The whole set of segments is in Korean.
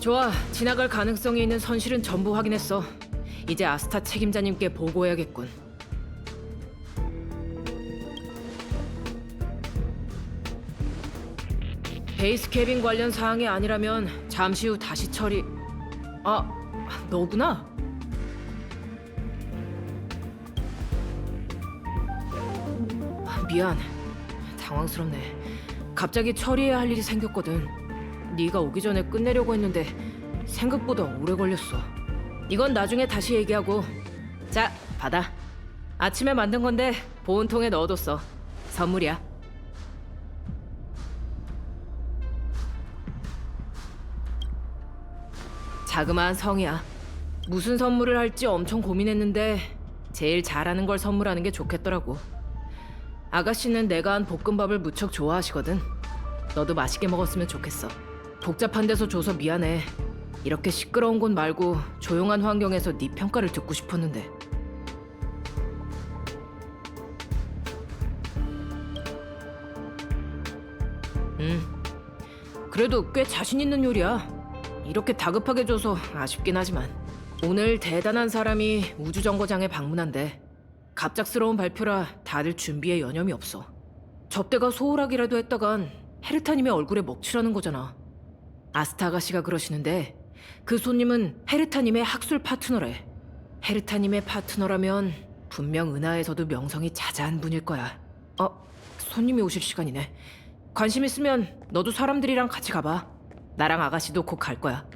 좋아, 지나갈 가능성이 있는 선실은 전부 확인했어. 이제 아스타 책임자님께 보고해야겠군. 베이스 캐빈 관련 사항이 아니라면 잠시 후 다시 처리... 아, 너구나? 미안, 당황스럽네. 갑자기 처리해야 할 일이 생겼거든. 네가 오기 전에 끝내려고 했는데 생각보다 오래 걸렸어. 이건 나중에 다시 얘기하고. 자, 받아. 아침에 만든 건데 보온통에 넣어뒀어. 선물이야. 자그마한 성이야. 무슨 선물을 할지 엄청 고민했는데 제일 잘하는 걸 선물하는 게 좋겠더라고. 아가씨는 내가 한 볶음밥을 무척 좋아하시거든. 너도 맛있게 먹었으면 좋겠어. 복잡한 데서 줘서 미안해. 이렇게 시끄러운 곳 말고 조용한 환경에서 네 평가를 듣고 싶었는데. 그래도 꽤 자신 있는 요리야. 이렇게 다급하게 줘서 아쉽긴 하지만. 오늘 대단한 사람이 우주정거장에 방문한대. 갑작스러운 발표라 다들 준비에 여념이 없어. 접대가 소홀하기라도 했다간 헤르타님의 얼굴에 먹칠하는 거잖아. 아스타 아가씨가 그러시는데 그 손님은 헤르타님의 학술 파트너래. 헤르타님의 파트너라면 분명 은하에서도 명성이 자자한 분일 거야. 손님이 오실 시간이네. 관심 있으면 너도 사람들이랑 같이 가봐. 나랑 아가씨도 곧 갈 거야.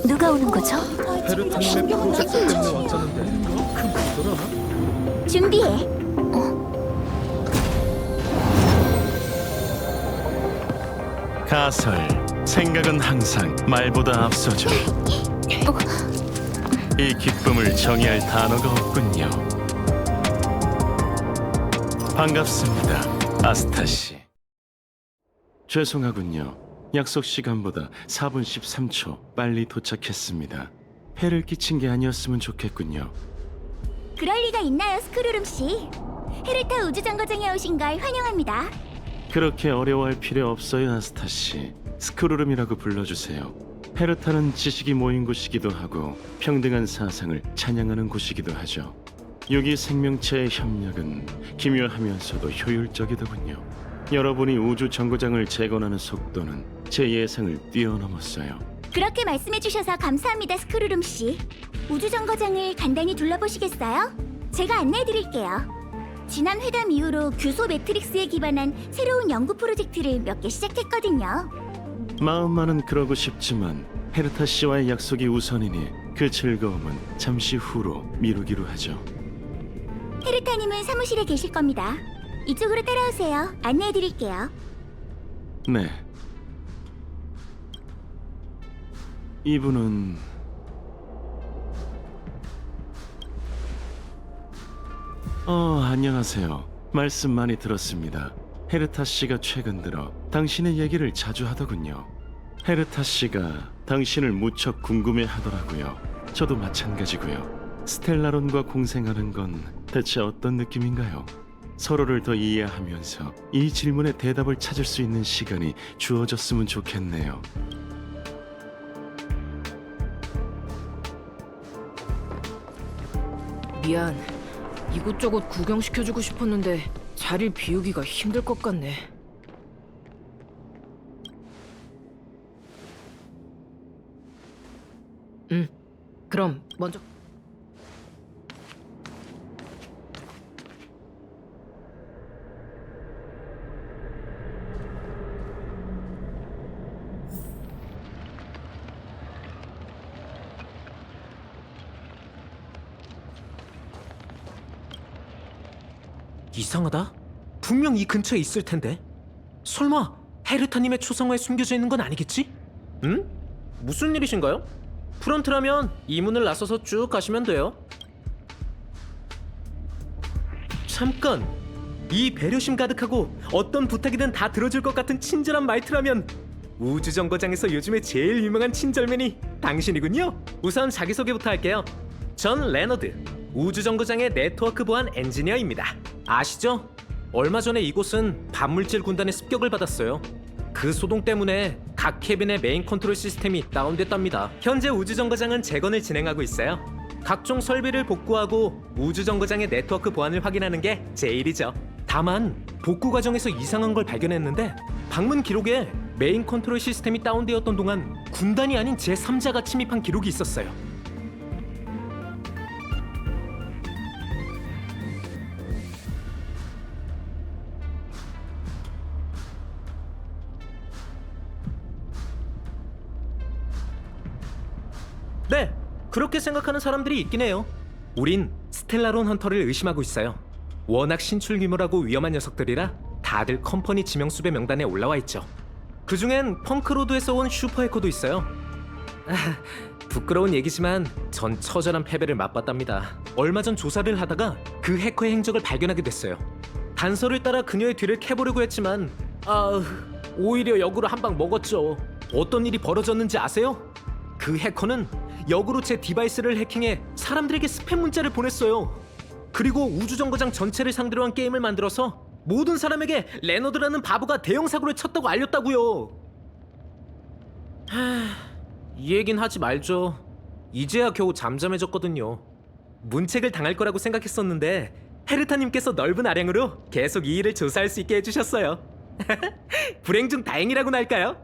누가 오는 거죠? 헤르타님의 프로젝트 때문에 왔자는데 큰 거더라. 준비해. 가설, 생각은 항상 말보다 앞서죠. 이 기쁨을 정의할 단어가 없군요. 반갑습니다, 아스타 씨. 죄송하군요. 약속 시간보다 4분 13초 빨리 도착했습니다. 해를 끼친 게 아니었으면 좋겠군요. 그럴 리가 있나요, 스크루룸 씨? 헤르타 우주정거장에 오신 걸 환영합니다. 그렇게 어려워할 필요 없어요, 아스타 씨. 스크루름이라고 불러주세요. 헤르타는 지식이 모인 곳이기도 하고 평등한 사상을 찬양하는 곳이기도 하죠. 유기 생명체의 협력은 기묘하면서도 효율적이더군요. 여러분이 우주 정거장을 재건하는 속도는 제 예상을 뛰어넘었어요. 그렇게 말씀해 주셔서 감사합니다, 스크루룸 씨. 우주정거장을 간단히 둘러보시겠어요? 제가 안내해 드릴게요. 지난 회담 이후로 규소 매트릭스에 기반한 새로운 연구 프로젝트를 몇 개 시작했거든요. 마음만은 그러고 싶지만 헤르타 씨와의 약속이 우선이니 그 즐거움은 잠시 후로 미루기로 하죠. 헤르타님은 사무실에 계실 겁니다. 이쪽으로 따라오세요. 안내해 드릴게요. 네. 이분은 안녕하세요. 말씀 많이 들었습니다. 헤르타 씨가 최근 들어 당신의 얘기를 자주 하더군요. 헤르타 씨가 당신을 무척 궁금해 하더라고요. 저도 마찬가지고요. 스텔라론과 공생하는 건 대체 어떤 느낌인가요? 서로를 더 이해하면서 이 질문에 대답을 찾을 수 있는 시간이 주어졌으면 좋겠네요. 미안. 이곳저곳 구경시켜주고 싶었는데 자리를 비우기가 힘들 것 같네. 그럼 먼저. 이상하다. 분명 이 근처에 있을 텐데. 설마 헤르타님의 초상화에 숨겨져 있는 건 아니겠지? 응? 무슨 일이신가요? 프런트라면 이 문을 나서서 쭉 가시면 돼요. 잠깐! 이 배려심 가득하고 어떤 부탁이든 다 들어줄 것 같은 친절한 말투라면 우주정거장에서 요즘에 제일 유명한 친절맨이 당신이군요. 우선 자기소개부터 할게요. 전 레너드, 우주정거장의 네트워크 보안 엔지니어입니다. 아시죠? 얼마 전에 이곳은 반물질 군단의 습격을 받았어요. 그 소동 때문에 각 캐빈의 메인 컨트롤 시스템이 다운됐답니다. 현재 우주정거장은 재건을 진행하고 있어요. 각종 설비를 복구하고 우주정거장의 네트워크 보안을 확인하는 게 제 일이죠. 다만 복구 과정에서 이상한 걸 발견했는데 방문 기록에 메인 컨트롤 시스템이 다운되었던 동안 군단이 아닌 제3자가 침입한 기록이 있었어요. 네, 그렇게 생각하는 사람들이 있긴 해요. 우린 스텔라론 헌터를 의심하고 있어요. 워낙 신출 규모라고 위험한 녀석들이라 다들 컴퍼니 지명수배 명단에 올라와 있죠. 그중엔 펑크로드에서 온 슈퍼해커도 있어요. 부끄러운 얘기지만 전 처절한 패배를 맛봤답니다. 얼마 전 조사를 하다가 그 해커의 행적을 발견하게 됐어요. 단서를 따라 그녀의 뒤를 캐보려고 했지만 오히려 역으로 한 방 먹었죠. 어떤 일이 벌어졌는지 아세요? 그 해커는 역으로 제 디바이스를 해킹해 사람들에게 스팸 문자를 보냈어요. 그리고 우주정거장 전체를 상대로 한 게임을 만들어서 모든 사람에게 레너드라는 바보가 대형 사고를 쳤다고 알렸다고요. 이 얘긴 하지 말죠. 이제야 겨우 잠잠해졌거든요. 문책을 당할 거라고 생각했었는데 헤르타님께서 넓은 아량으로 계속 이 일을 조사할 수 있게 해주셨어요. 불행 중 다행이라고나 할까요?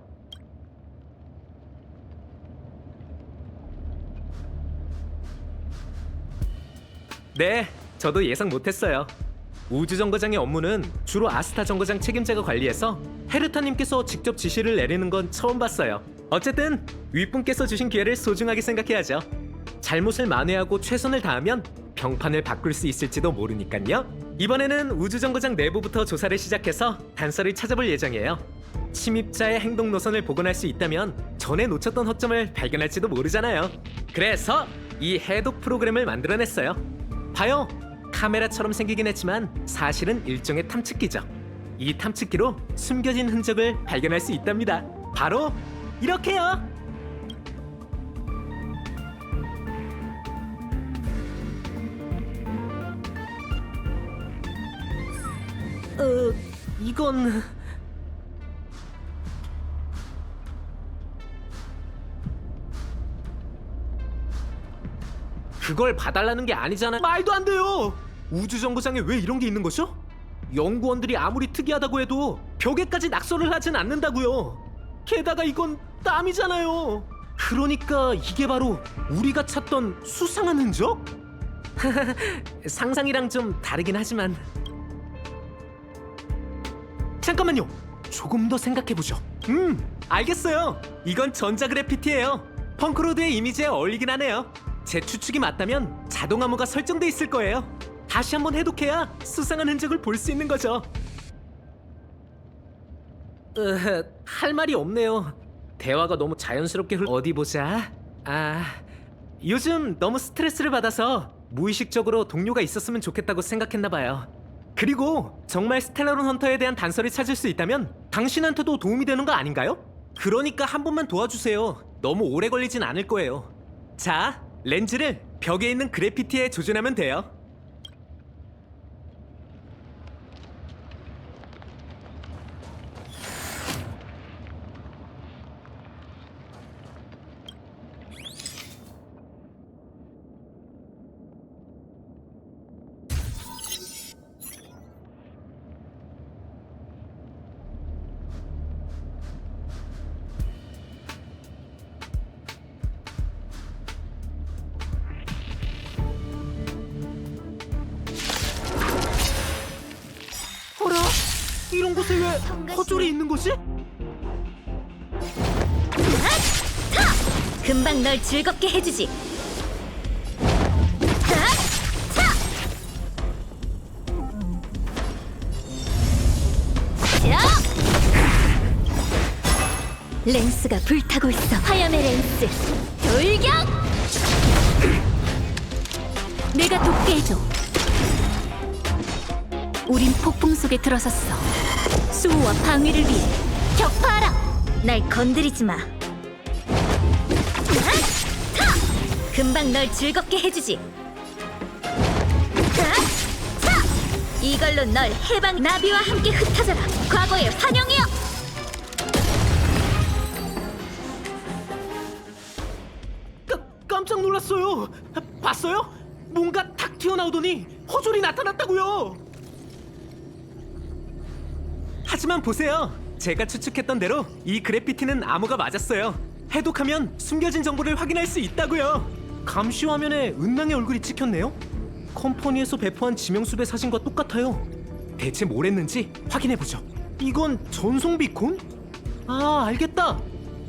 네, 저도 예상 못했어요. 우주정거장의 업무는 주로 아스타 정거장 책임자가 관리해서 헤르타님께서 직접 지시를 내리는 건 처음 봤어요. 어쨌든 윗분께서 주신 기회를 소중하게 생각해야죠. 잘못을 만회하고 최선을 다하면 병판을 바꿀 수 있을지도 모르니깐요. 이번에는 우주정거장 내부부터 조사를 시작해서 단서를 찾아볼 예정이에요. 침입자의 행동 노선을 복원할 수 있다면 전에 놓쳤던 허점을 발견할지도 모르잖아요. 그래서 이 해독 프로그램을 만들어냈어요. 봐요. 카메라처럼 생기긴 했지만 사실은 일종의 탐측기죠. 이 탐측기로 숨겨진 흔적을 발견할 수 있답니다. 바로 이렇게요. 이건... 그걸 봐달라는 게 아니잖아. 말도 안 돼요. 우주정거장에 왜 이런 게 있는 거죠? 연구원들이 아무리 특이하다고 해도 벽에까지 낙서를 하진 않는다고요. 게다가 이건 땀이잖아요. 그러니까 이게 바로 우리가 찾던 수상한 흔적? 상상이랑 좀 다르긴 하지만. 잠깐만요. 조금 더 생각해보죠. 알겠어요. 이건 전자그래피티예요. 펑크로드의 이미지에 어울리긴 하네요. 제 추측이 맞다면 자동 암호가 설정돼 있을 거예요. 다시 한번 해독해야 수상한 흔적을 볼 수 있는 거죠. 할 말이 없네요. 대화가 너무 자연스럽게 어디 보자. 요즘 너무 스트레스를 받아서 무의식적으로 동료가 있었으면 좋겠다고 생각했나 봐요. 그리고 정말 스텔라론 헌터에 대한 단서를 찾을 수 있다면 당신한테도 도움이 되는 거 아닌가요? 그러니까 한 번만 도와주세요. 너무 오래 걸리진 않을 거예요. 자, 렌즈를 벽에 있는 그래피티에 조준하면 돼요. 이런 곳에 왜 허졸이 있는 거지? 금방 널 즐겁게 해주지. 랜스가 불타고 있어. 화염의 랜스 돌격! 내가 돕게 해줘. 우린 폭풍 속에 들어섰어. 수호와 방위를 위해 격파하라. 날 건드리지 마. 금방 널 즐겁게 해주지. 이걸로 널 해방. 나비와 함께 흩어져라. 과거의 환영이여. 깜짝 놀랐어요. 봤어요? 뭔가 탁 튀어나오더니 허졸이 나타났다고요. 하지만 보세요. 제가 추측했던 대로 이 그래피티는 암호가 맞았어요. 해독하면 숨겨진 정보를 확인할 수 있다고요. 감시 화면에 은낭의 얼굴이 찍혔네요. 컴퍼니에서 배포한 지명수배 사진과 똑같아요. 대체 뭘 했는지 확인해보죠. 이건 전송 비콘? 아, 알겠다.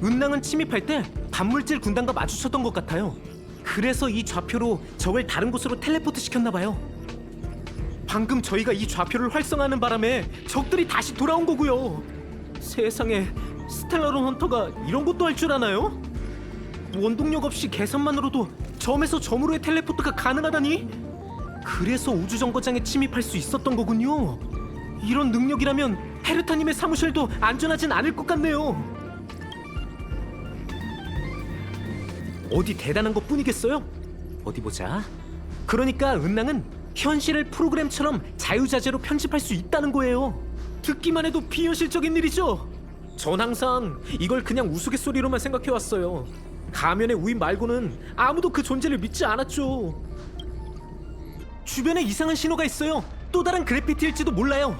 은낭은 침입할 때 단물질 군단과 마주쳤던 것 같아요. 그래서 이 좌표로 적을 다른 곳으로 텔레포트 시켰나봐요. 방금 저희가 이 좌표를 활성화하는 바람에 적들이 다시 돌아온 거고요. 세상에, 스텔라론 헌터가 이런 것도 할 줄 아나요? 원동력 없이 계산만으로도 점에서 점으로의 텔레포트가 가능하다니? 그래서 우주정거장에 침입할 수 있었던 거군요. 이런 능력이라면 헤르타님의 사무실도 안전하진 않을 것 같네요. 어디 대단한 것 뿐이겠어요? 어디 보자. 그러니까 은낭은 현실을 프로그램처럼 자유자재로 편집할 수 있다는 거예요. 듣기만 해도 비현실적인 일이죠? 전 항상 이걸 그냥 우스갯소리로만 생각해왔어요. 가면의 우인 말고는 아무도 그 존재를 믿지 않았죠. 주변에 이상한 신호가 있어요. 또 다른 그래피티일지도 몰라요.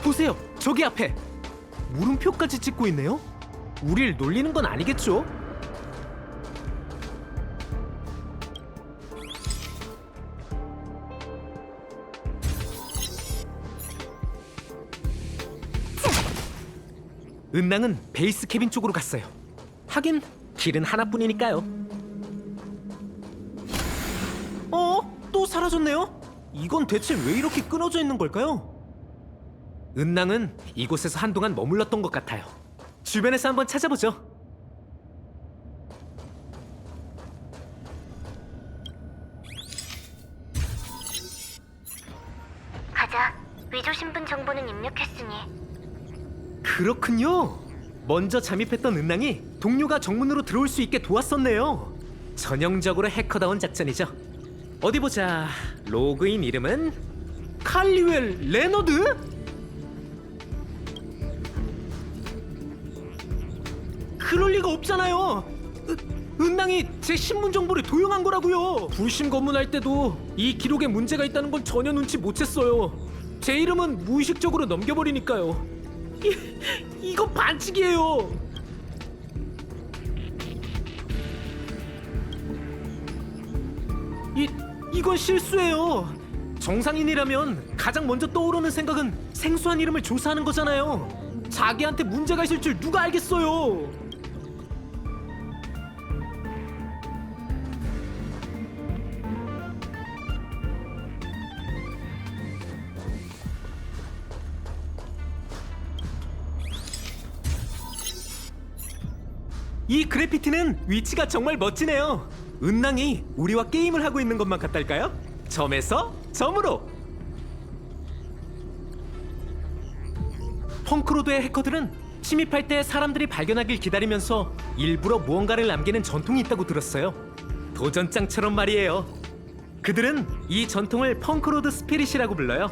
보세요, 저기 앞에 물음표까지 찍고 있네요. 우릴 놀리는 건 아니겠죠? 은낭은 베이스 캐빈 쪽으로 갔어요. 하긴 길은 하나뿐이니까요. 또 사라졌네요? 이건 대체 왜 이렇게 끊어져 있는 걸까요? 은낭은 이곳에서 한동안 머물렀던 것 같아요. 주변에서 한번 찾아보죠. 가자. 위조 신분 정보는 입력했으니. 그렇군요. 먼저 잠입했던 은낭이 동료가 정문으로 들어올 수 있게 도왔었네요. 전형적으로 해커다운 작전이죠. 어디 보자. 로그인 이름은 칼리웰 레너드? 그럴 리가 없잖아요. 은낭이 제 신분 정보를 도용한 거라고요. 불심 검문할 때도 이 기록에 문제가 있다는 건 전혀 눈치 못 챘어요. 제 이름은 무의식적으로 넘겨버리니까요. 이거 반칙이에요. 이건 실수예요. 정상인이라면 가장 먼저 떠오르는 생각은 생소한 이름을 조사하는 거잖아요. 자기한테 문제가 있을 줄 누가 알겠어요. 이 그래피티는 위치가 정말 멋지네요. 은낭이 우리와 게임을 하고 있는 것만 같달까요? 점에서 점으로. 펑크로드의 해커들은 침입할 때 사람들이 발견하길 기다리면서 일부러 무언가를 남기는 전통이 있다고 들었어요. 도전장처럼 말이에요. 그들은 이 전통을 펑크로드 스피릿이라고 불러요.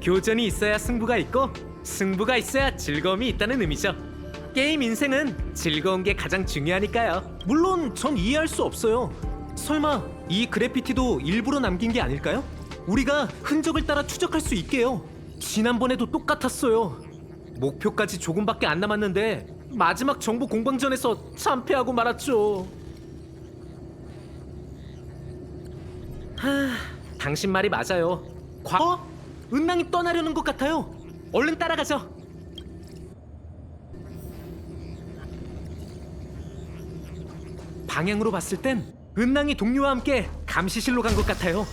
교전이 있어야 승부가 있고 승부가 있어야 즐거움이 있다는 의미죠. 게임 인생은 즐거운 게 가장 중요하니까요. 물론 전 이해할 수 없어요. 설마 이 그래피티도 일부러 남긴 게 아닐까요? 우리가 흔적을 따라 추적할 수 있게요. 지난번에도 똑같았어요. 목표까지 조금밖에 안 남았는데 마지막 정보 공방전에서 참패하고 말았죠. 당신 말이 맞아요. 은낭이 떠나려는 것 같아요. 얼른 따라가죠. 방향으로 봤을 땐 은낭이 동료와 함께 감시실로 간 것 같아요.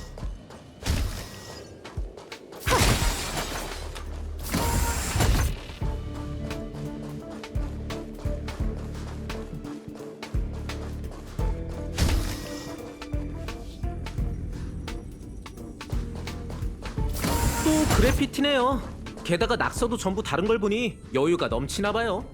또 그래피티네요. 게다가 낙서도 전부 다른 걸 보니 여유가 넘치나 봐요.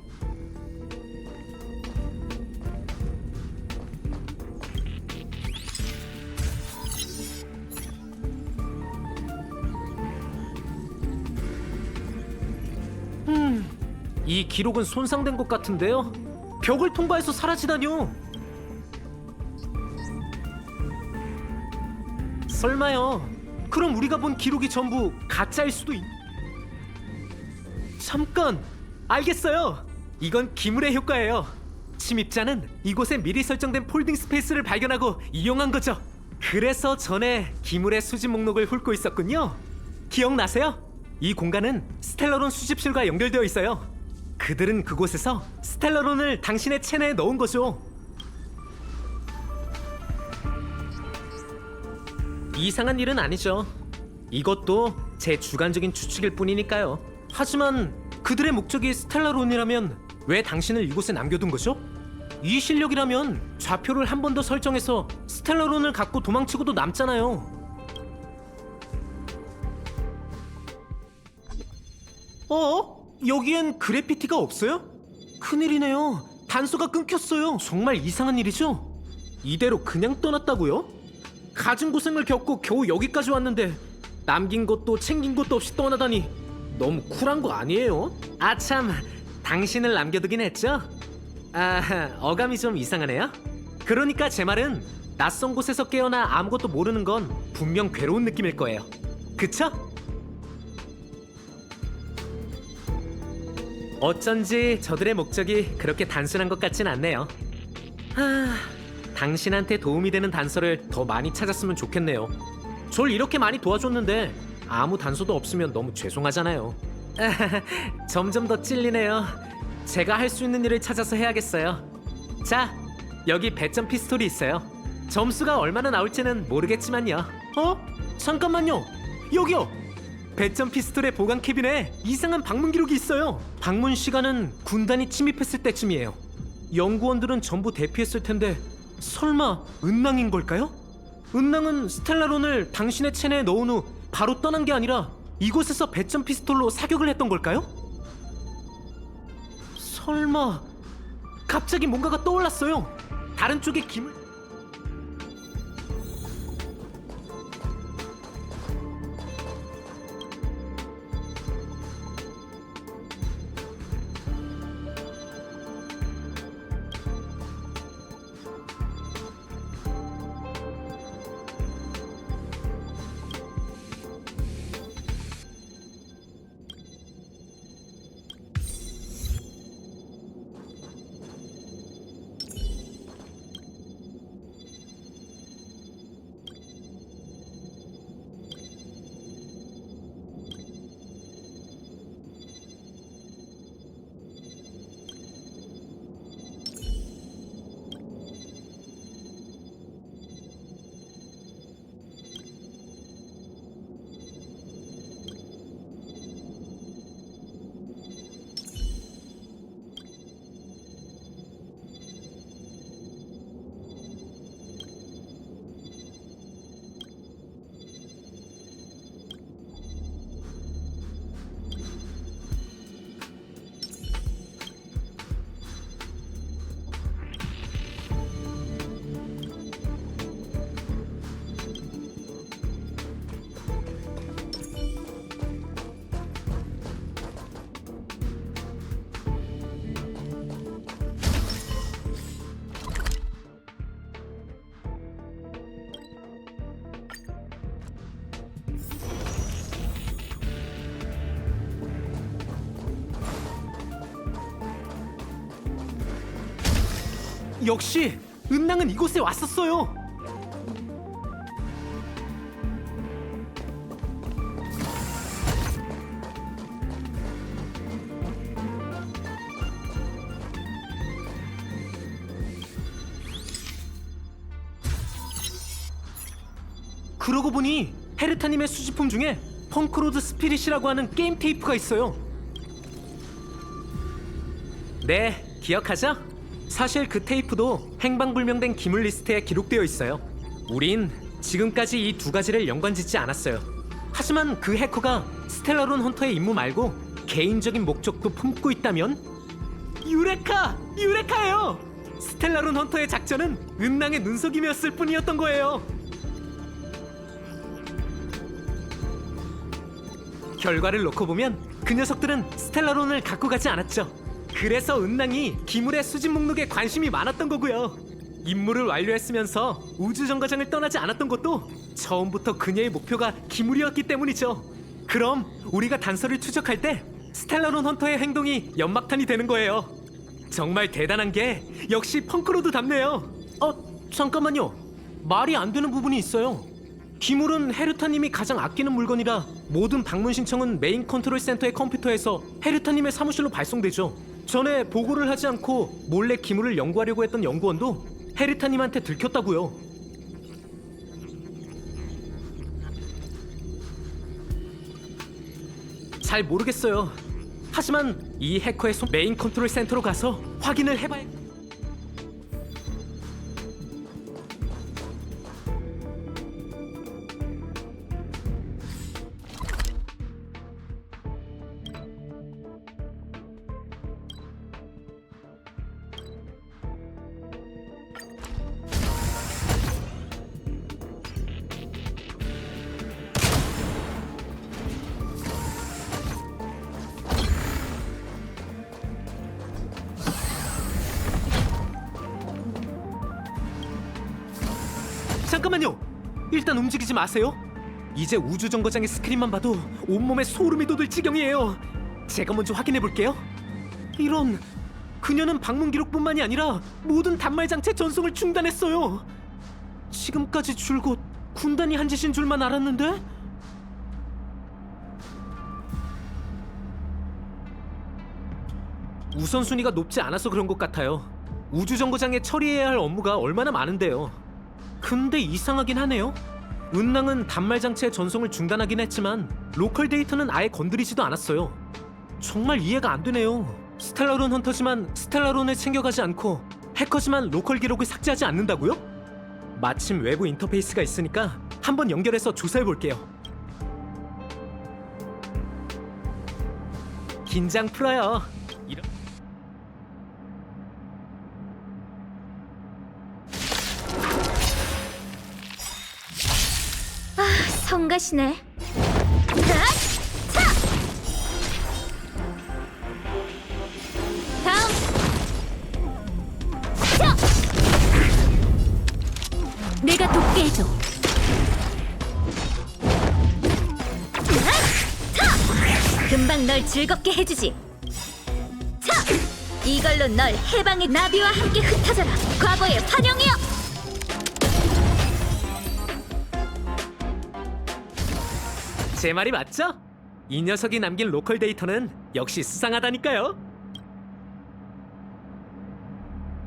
이 기록은 손상된 것 같은데요. 벽을 통과해서 사라지다뇨. 설마요. 그럼 우리가 본 기록이 전부 가짜일 수도 잠깐! 알겠어요. 이건 기물의 효과예요. 침입자는 이곳에 미리 설정된 폴딩 스페이스를 발견하고 이용한 거죠. 그래서 전에 기물의 수집 목록을 훑고 있었군요. 기억나세요? 이 공간은 스텔라론 수집실과 연결되어 있어요. 그들은 그곳에서 스텔라론을 당신의 체내에 넣은 거죠. 이상한 일은 아니죠. 이것도 제 주관적인 추측일 뿐이니까요. 하지만 그들의 목적이 스텔라론이라면 왜 당신을 이곳에 남겨둔 거죠? 이 실력이라면 좌표를 한 번 더 설정해서 스텔라론을 갖고 도망치고도 남잖아요. 여기엔 그래피티가 없어요? 큰일이네요. 단서가 끊겼어요. 정말 이상한 일이죠? 이대로 그냥 떠났다고요? 가진 고생을 겪고 겨우 여기까지 왔는데 남긴 것도 챙긴 것도 없이 떠나다니 너무 쿨한 거 아니에요? 아참, 당신을 남겨두긴 했죠? 어감이 좀 이상하네요. 그러니까 제 말은 낯선 곳에서 깨어나 아무것도 모르는 건 분명 괴로운 느낌일 거예요. 그쵸? 어쩐지 저들의 목적이 그렇게 단순한 것 같진 않네요. 당신한테 도움이 되는 단서를 더 많이 찾았으면 좋겠네요. 절 이렇게 많이 도와줬는데 아무 단서도 없으면 너무 죄송하잖아요. 점점 더 찔리네요. 제가 할 수 있는 일을 찾아서 해야겠어요. 자, 여기 배점 피스톨이 있어요. 점수가 얼마나 나올지는 모르겠지만요. 잠깐만요. 여기요. 배점 피스톨의 보관 캐빈에 이상한 방문 기록이 있어요. 방문 시간은 군단이 침입했을 때쯤이에요. 연구원들은 전부 대피했을 텐데 설마 은낭인 걸까요? 은낭은 스텔라론을 당신의 체내에 넣은 후 바로 떠난 게 아니라 이곳에서 배점 피스톨로 사격을 했던 걸까요? 설마... 갑자기 뭔가가 떠올랐어요. 다른 쪽에 기물... 역시 은낭은 이곳에 왔었어요. 그러고 보니 헤르타님의 수집품 중에 펑크로드 스피릿이라고 하는 게임 테이프가 있어요. 네, 기억하죠? 사실 그 테이프도 행방불명된 기물 리스트에 기록되어 있어요. 우린 지금까지 이 두 가지를 연관짓지 않았어요. 하지만 그 해커가 스텔라론 헌터의 임무 말고 개인적인 목적도 품고 있다면? 유레카! 유레카예요! 스텔라론 헌터의 작전은 은낭의 눈속임이었을 뿐이었던 거예요. 결과를 놓고 보면 그 녀석들은 스텔라론을 갖고 가지 않았죠. 그래서 은낭이 기물의 수집 목록에 관심이 많았던 거고요. 임무를 완료했으면서 우주정거장을 떠나지 않았던 것도 처음부터 그녀의 목표가 기물이었기 때문이죠. 그럼 우리가 단서를 추적할 때 스텔라론 헌터의 행동이 연막탄이 되는 거예요. 정말 대단한 게 역시 펑크로드답네요. 잠깐만요. 말이 안 되는 부분이 있어요. 기물은 헤르타님이 가장 아끼는 물건이라 모든 방문 신청은 메인 컨트롤 센터의 컴퓨터에서 헤르타님의 사무실로 발송되죠. 전에 보고를 하지 않고 몰래 기물을 연구하려고 했던 연구원도 헤르타님한테 들켰다고요. 잘 모르겠어요. 하지만 이 해커의 메인 컨트롤 센터로 가서 확인을 해봐야... 잠깐만요. 일단 움직이지 마세요. 이제 우주정거장의 스크린만 봐도 온몸에 소름이 돋을 지경이에요. 제가 먼저 확인해 볼게요. 이런... 그녀는 방문 기록뿐만이 아니라 모든 단말 장치 전송을 중단했어요. 지금까지 줄곧 군단이 한 짓인 줄만 알았는데? 우선순위가 높지 않아서 그런 것 같아요. 우주정거장에 처리해야 할 업무가 얼마나 많은데요. 근데 이상하긴 하네요. 은낭은 단말 장치의 전송을 중단하긴 했지만 로컬 데이터는 아예 건드리지도 않았어요. 정말 이해가 안 되네요. 스텔라론 헌터지만 스텔라론을 챙겨가지 않고 해커지만 로컬 기록을 삭제하지 않는다고요? 마침 외부 인터페이스가 있으니까 한번 연결해서 조사해 볼게요. 긴장 풀어요. 성가시네. 다음. 내가 돕게 해줘. 금방 널 즐겁게 해주지. 이걸로 널 해방의 나비와 함께 흩어져라. 과거의 환영이여. 제 말이 맞죠? 이 녀석이 남긴 로컬 데이터는 역시 수상하다니까요.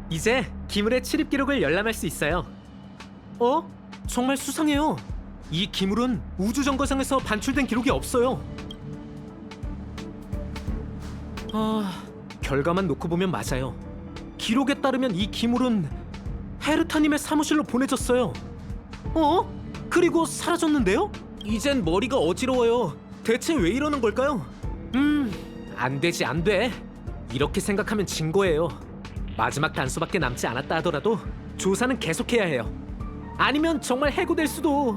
이제 기물의 출입 기록을 열람할 수 있어요. 정말 수상해요. 이 기물은 우주정거장에서 반출된 기록이 없어요. 결과만 놓고 보면 맞아요. 기록에 따르면 이 기물은 헤르타님의 사무실로 보내졌어요. 그리고 사라졌는데요? 이젠 머리가 어지러워요. 대체 왜 이러는 걸까요? 안 되지, 안 돼. 이렇게 생각하면 진 거예요. 마지막 단서밖에 남지 않았다 하더라도 조사는 계속해야 해요. 아니면 정말 해고될 수도.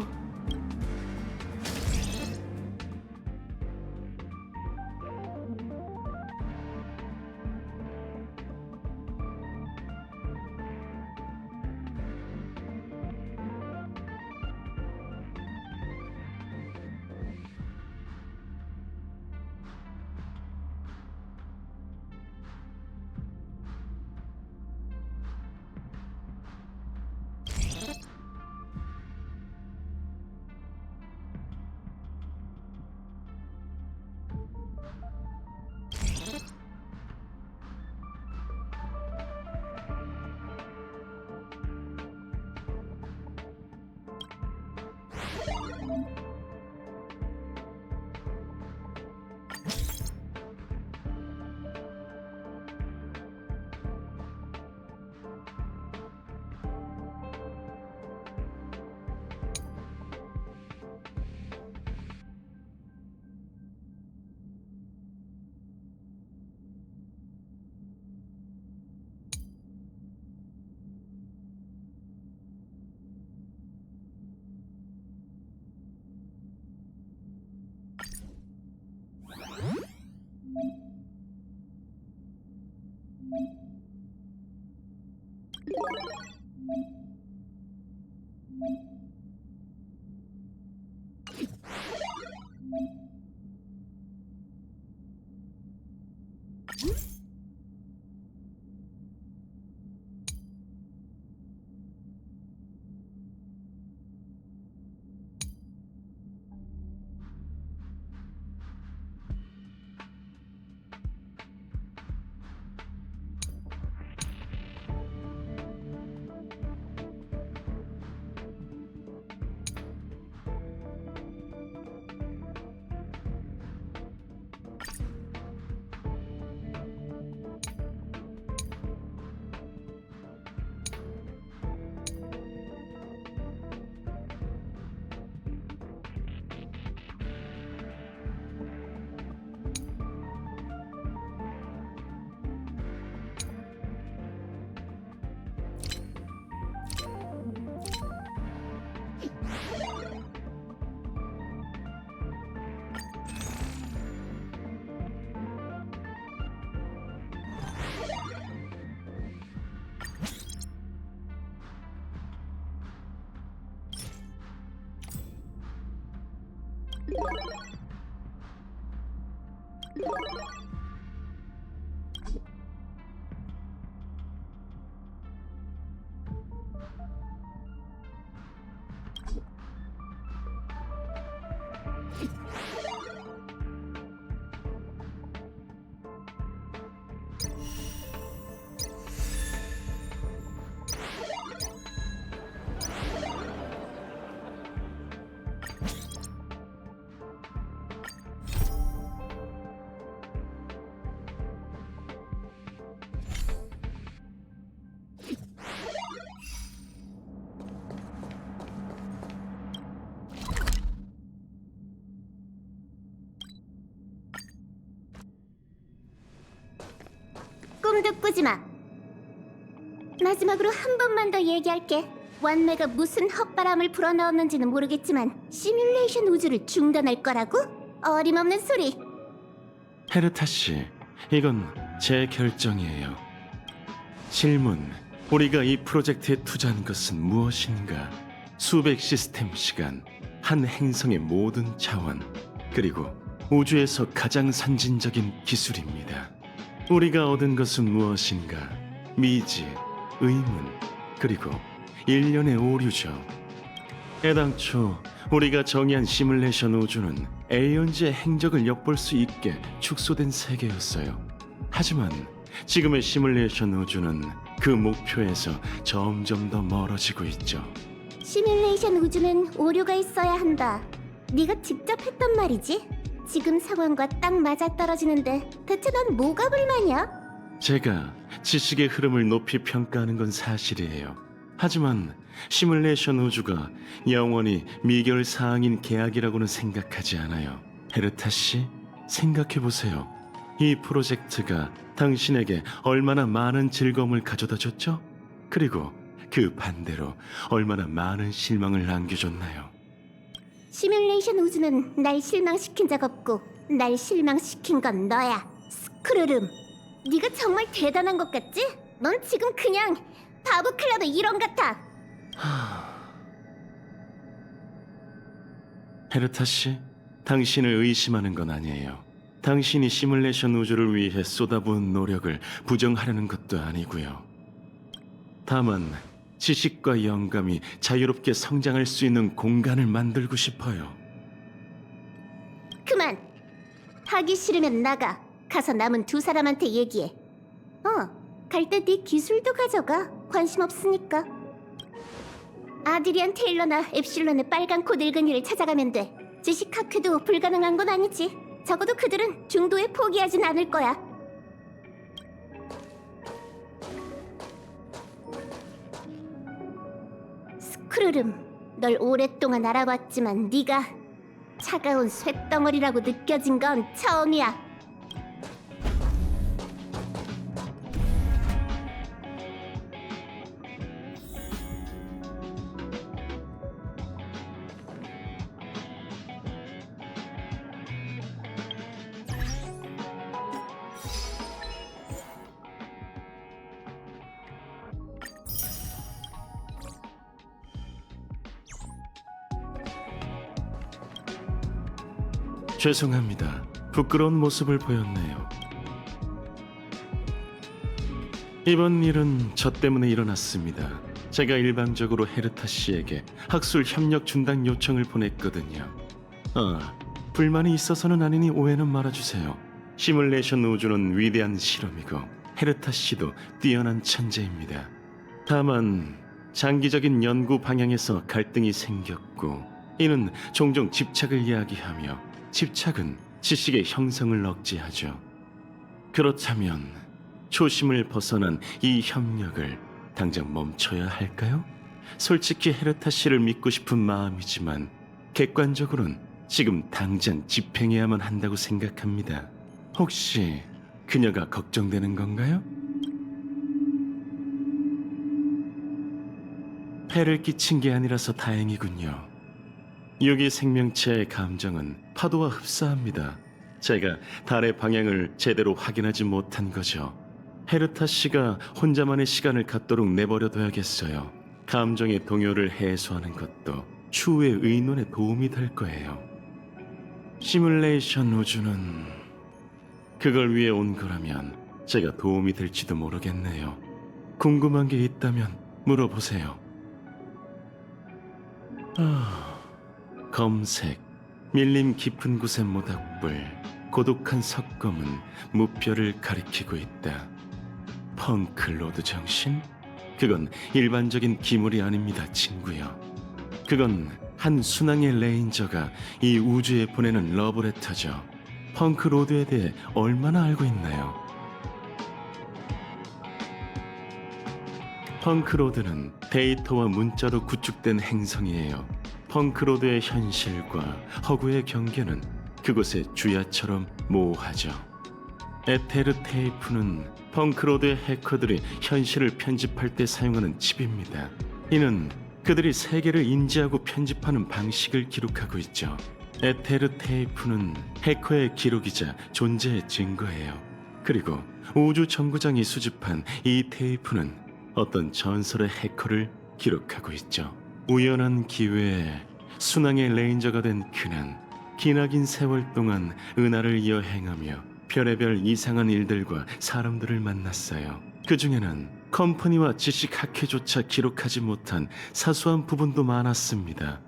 꿈도 꾸지 마. 마지막으로 한 번만 더 얘기할게. 완매가 무슨 헛바람을 불어넣었는지는 모르겠지만 시뮬레이션 우주를 중단할 거라고? 어림없는 소리. 헤르타 씨, 이건 제 결정이에요. 질문, 우리가 이 프로젝트에 투자한 것은 무엇인가? 수백 시스템 시간, 한 행성의 모든 자원, 그리고 우주에서 가장 선진적인 기술입니다. 우리가 얻은 것은 무엇인가? 미지, 의문, 그리고 일련의 오류죠. 애당초 우리가 정의한 시뮬레이션 우주는 에이언즈의 행적을 엿볼 수 있게 축소된 세계였어요. 하지만 지금의 시뮬레이션 우주는 그 목표에서 점점 더 멀어지고 있죠. 시뮬레이션 우주는 오류가 있어야 한다. 네가 직접 했단 말이지? 지금 상황과 딱 맞아떨어지는데 대체 넌 뭐가 불만이야? 제가 지식의 흐름을 높이 평가하는 건 사실이에요. 하지만 시뮬레이션 우주가 영원히 미결 사항인 계약이라고는 생각하지 않아요. 헤르타 씨, 생각해 보세요. 이 프로젝트가 당신에게 얼마나 많은 즐거움을 가져다 줬죠? 그리고 그 반대로 얼마나 많은 실망을 안겨줬나요? 시뮬레이션 우주는 날 실망시킨 적 없고 날 실망시킨 건 너야. 스크르름. 네가 정말 대단한 것 같지? 넌 지금 그냥 바보 클럽의 일원 같아. 헤르타 씨, 당신을 의심하는 건 아니에요. 당신이 시뮬레이션 우주를 위해 쏟아부은 노력을 부정하려는 것도 아니고요. 다만 지식과 영감이 자유롭게 성장할 수 있는 공간을 만들고 싶어요. 그만. 하기 싫으면 나가. 가서 남은 두 사람한테 얘기해. 갈 때 네 기술도 가져가. 관심 없으니까. 아드리안 테일러나 엡실론의 빨간 코 늙은이를 찾아가면 돼. 지식 학회도 불가능한 건 아니지. 적어도 그들은 중도에 포기하진 않을 거야. 스크르름, 널 오랫동안 알아봤지만 네가 차가운 쇳덩어리라고 느껴진 건 처음이야. 죄송합니다. 부끄러운 모습을 보였네요. 이번 일은 저 때문에 일어났습니다. 제가 일방적으로 헤르타 씨에게 학술 협력 중단 요청을 보냈거든요. 불만이 있어서는 아니니 오해는 말아주세요. 시뮬레이션 우주는 위대한 실험이고 헤르타 씨도 뛰어난 천재입니다. 다만 장기적인 연구 방향에서 갈등이 생겼고 이는 종종 집착을 이야기하며 집착은 지식의 형성을 억제하죠. 그렇다면 초심을 벗어난 이 협력을 당장 멈춰야 할까요? 솔직히 헤르타 씨를 믿고 싶은 마음이지만 객관적으로는 지금 당장 집행해야만 한다고 생각합니다. 혹시 그녀가 걱정되는 건가요? 폐를 끼친 게 아니라서 다행이군요. 유기 생명체의 감정은 파도와 흡사합니다. 제가 달의 방향을 제대로 확인하지 못한 거죠. 헤르타 씨가 혼자만의 시간을 갖도록 내버려둬야겠어요. 감정의 동요를 해소하는 것도 추후의 의논에 도움이 될 거예요. 시뮬레이션 우주는 그걸 위해 온 거라면 제가 도움이 될지도 모르겠네요. 궁금한 게 있다면 물어보세요. 검색, 밀림 깊은 곳의 모닥불, 고독한 석검은 무뼈를 가리키고 있다. 펑클로드 정신? 그건 일반적인 기물이 아닙니다, 친구요. 그건 한 순항의 레인저가 이 우주에 보내는 러브레터죠. 펑크로드에 대해 얼마나 알고 있나요? 펑크로드는 데이터와 문자로 구축된 행성이에요. 펑크로드의 현실과 허구의 경계는 그곳의 주야처럼 모호하죠. 에테르 테이프는 펑크로드의 해커들이 현실을 편집할 때 사용하는 칩입니다. 이는 그들이 세계를 인지하고 편집하는 방식을 기록하고 있죠. 에테르 테이프는 해커의 기록이자 존재의 증거예요. 그리고 우주 정거장이 수집한 이 테이프는 어떤 전설의 해커를 기록하고 있죠. 우연한 기회에 순항의 레인저가 된 그는 기나긴 세월 동안 은하를 여행하며 별의별 이상한 일들과 사람들을 만났어요. 그 중에는 컴퍼니와 지식학회조차 기록하지 못한 사소한 부분도 많았습니다.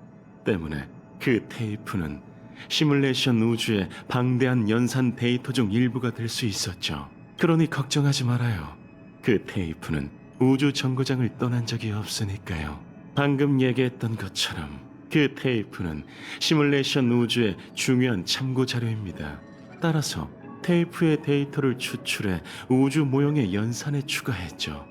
때문에 그 테이프는 시뮬레이션 우주의 방대한 연산 데이터 중 일부가 될 수 있었죠. 그러니 걱정하지 말아요. 그 테이프는 우주 정거장을 떠난 적이 없으니까요. 방금 얘기했던 것처럼 그 테이프는 시뮬레이션 우주의 중요한 참고 자료입니다. 따라서 테이프의 데이터를 추출해 우주 모형의 연산에 추가했죠.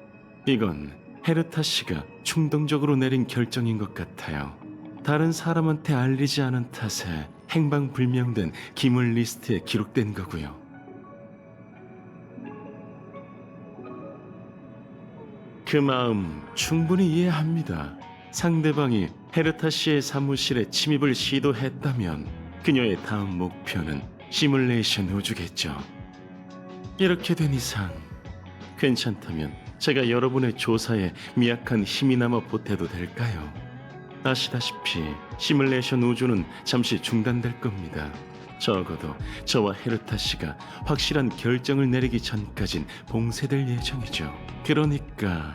이건 헤르타 씨가 충동적으로 내린 결정인 것 같아요. 다른 사람한테 알리지 않은 탓에 행방불명된 기물 리스트에 기록된 거고요. 그 마음 충분히 이해합니다. 상대방이 헤르타 씨의 사무실에 침입을 시도했다면 그녀의 다음 목표는 시뮬레이션 우주겠죠. 이렇게 된 이상 괜찮다면 제가 여러분의 조사에 미약한 힘이나마 보태도 될까요? 아시다시피 시뮬레이션 우주는 잠시 중단될 겁니다. 적어도 저와 헤르타 씨가 확실한 결정을 내리기 전까진 봉쇄될 예정이죠. 그러니까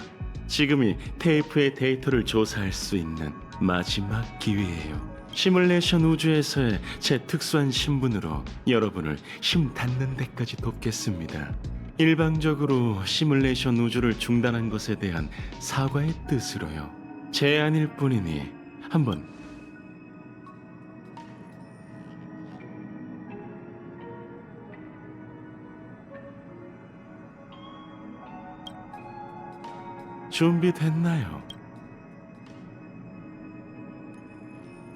지금이 테이프의 데이터를 조사할 수 있는 마지막 기회예요. 시뮬레이션 우주에서의 제 특수한 신분으로 여러분을 힘 닿는 데까지 돕겠습니다. 일방적으로 시뮬레이션 우주를 중단한 것에 대한 사과의 뜻으로요. 제안일 뿐이니 한번 준비됐나요?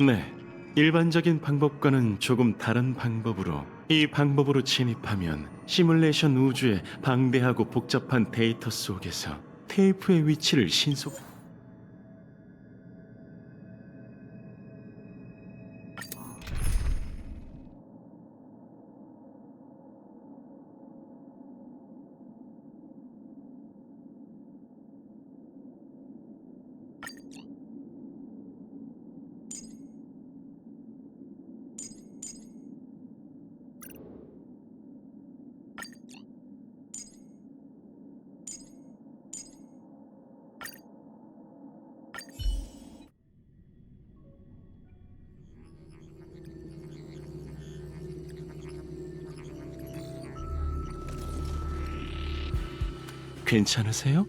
네, 일반적인 방법과는 조금 다른 방법으로 이 방법으로 진입하면 시뮬레이션 우주의 방대하고 복잡한 데이터 속에서 테이프의 위치를 신속 괜찮으세요?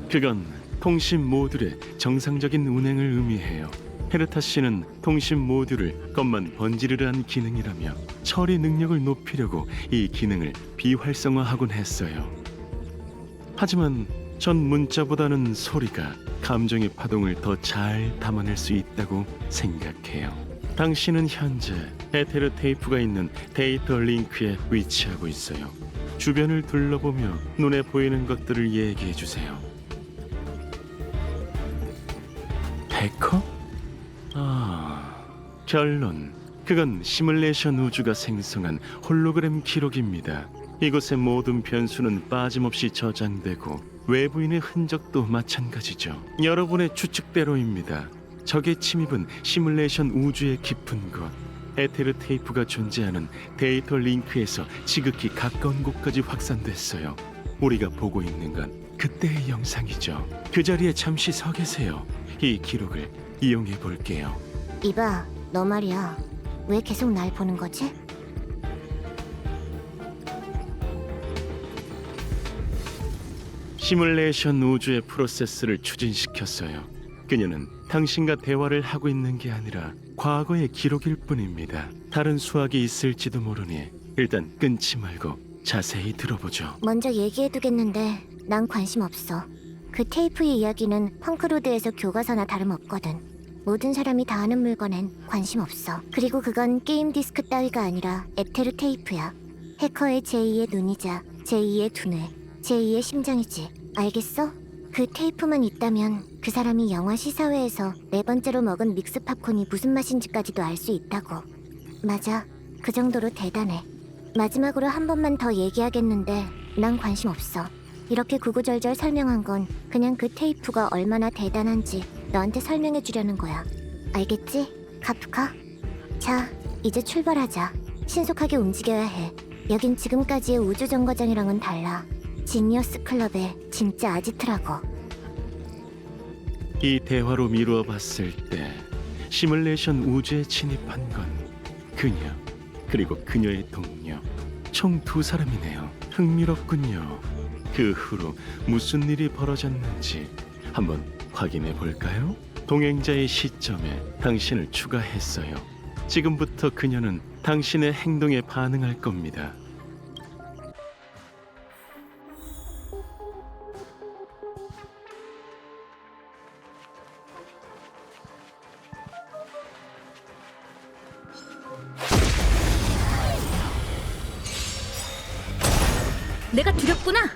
그건 통신 모듈의 정상적인 운행을 의미해요. 헤르타 씨는 통신 모듈을 겉만 번지르르한 기능이라며 처리 능력을 높이려고 이 기능을 비활성화하곤 했어요. 하지만 전 문자보다는 소리가 감정의 파동을 더 잘 담아낼 수 있다고 생각해요. 당신은 현재 에테르 테이프가 있는 데이터 링크에 위치하고 있어요. 주변을 둘러보며 눈에 보이는 것들을 얘기해 주세요. 해커? 결론. 그건 시뮬레이션 우주가 생성한 홀로그램 기록입니다. 이곳의 모든 변수는 빠짐없이 저장되고 외부인의 흔적도 마찬가지죠. 여러분의 추측대로입니다. 적의 침입은 시뮬레이션 우주의 깊은 곳, 에테르 테이프가 존재하는 데이터 링크에서 지극히 가까운 곳까지 확산됐어요. 우리가 보고 있는 건 그때의 영상이죠. 그 자리에 잠시 서 계세요. 이 기록을 이용해 볼게요. 이봐, 너 말이야. 왜 계속 날 보는 거지? 시뮬레이션 우주의 프로세스를 추진시켰어요. 그녀는 당신과 대화를 하고 있는 게 아니라 과거의 기록일 뿐입니다. 다른 수학이 있을지도 모르니 일단 끊지 말고 자세히 들어보죠. 먼저 얘기해두겠는데 난 관심 없어. 그 테이프의 이야기는 펑크로드에서 교과서나 다름없거든. 모든 사람이 다 아는 물건엔 관심 없어. 그리고 그건 게임 디스크 따위가 아니라 에테르 테이프야. 해커의 제2의 눈이자 제2의 두뇌, 제2의 심장이지. 알겠어? 그 테이프만 있다면 그 사람이 영화 시사회에서 네 번째로 먹은 믹스 팝콘이 무슨 맛인지까지도 알 수 있다고. 맞아. 그 정도로 대단해. 마지막으로 한 번만 더 얘기하겠는데 난 관심 없어. 이렇게 구구절절 설명한 건 그냥 그 테이프가 얼마나 대단한지 너한테 설명해 주려는 거야. 알겠지? 카프카? 자, 이제 출발하자. 신속하게 움직여야 해. 여긴 지금까지의 우주정거장이랑은 달라. 지니어스 클럽의 진짜 아지트라고. 이 대화로 미루어 봤을 때 시뮬레이션 우주에 진입한 건 그녀, 그리고 그녀의 동료, 총 두 사람이네요. 흥미롭군요. 그 후로 무슨 일이 벌어졌는지 한번 확인해 볼까요? 동행자의 시점에 당신을 추가했어요. 지금부터 그녀는 당신의 행동에 반응할 겁니다. 내가 두렵구나.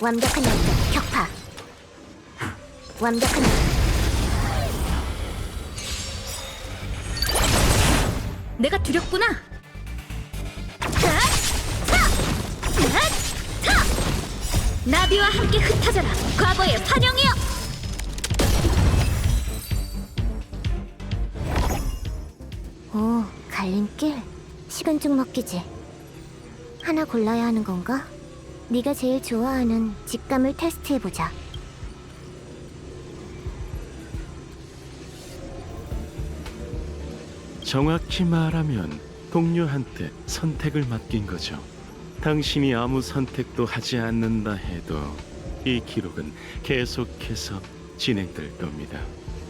완벽한 연습, 격파. 완벽한 연습. 내가 두렵구나. 나비와 함께 흩어져라. 과거의 환영이여. 오, 갈림길? 식은죽 먹기지. 하나 골라야 하는 건가? 네가 제일 좋아하는 직감을 테스트해보자. 정확히 말하면 동료한테 선택을 맡긴 거죠. 당신이 아무 선택도 하지 않는다 해도 이 기록은 계속해서 진행될 겁니다.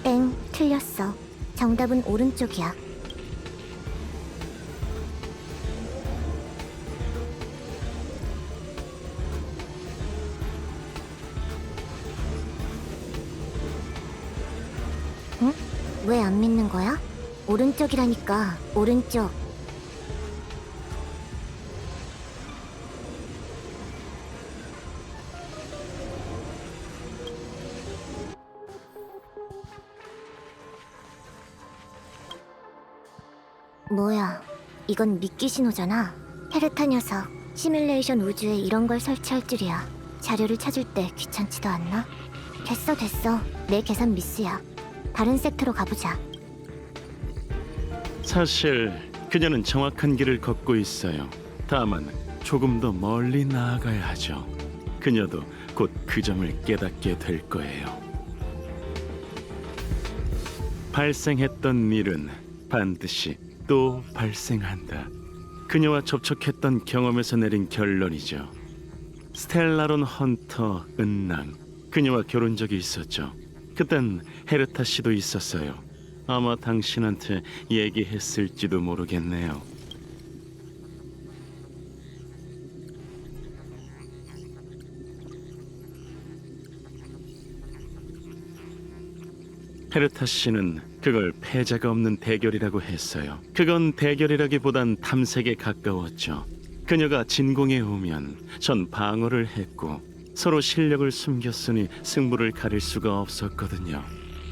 땡, 틀렸어. 정답은 오른쪽이야. 응? 왜 안 믿는 거야? 오른쪽이라니까, 오른쪽. 뭐야, 이건 미끼 신호잖아. 헤르타 녀석, 시뮬레이션 우주에 이런 걸 설치할 줄이야. 자료를 찾을 때 귀찮지도 않나? 됐어. 내 계산 미스야. 다른 섹터로 가보자. 사실 그녀는 정확한 길을 걷고 있어요. 다만 조금 더 멀리 나아가야 하죠. 그녀도 곧 그 점을 깨닫게 될 거예요. 발생했던 일은 반드시 또 발생한다. 그녀와 접촉했던 경험에서 내린 결론이죠. 스텔라론 헌터 은랑, 그녀와 결혼 적이 있었죠. 그땐 헤르타 씨도 있었어요. 아마 당신한테 얘기했을지도 모르겠네요. 헤르타 씨는 그걸 패자가 없는 대결이라고 했어요. 그건 대결이라기보단 탐색에 가까웠죠. 그녀가 진공에 오면 전 방어를 했고 서로 실력을 숨겼으니 승부를 가릴 수가 없었거든요.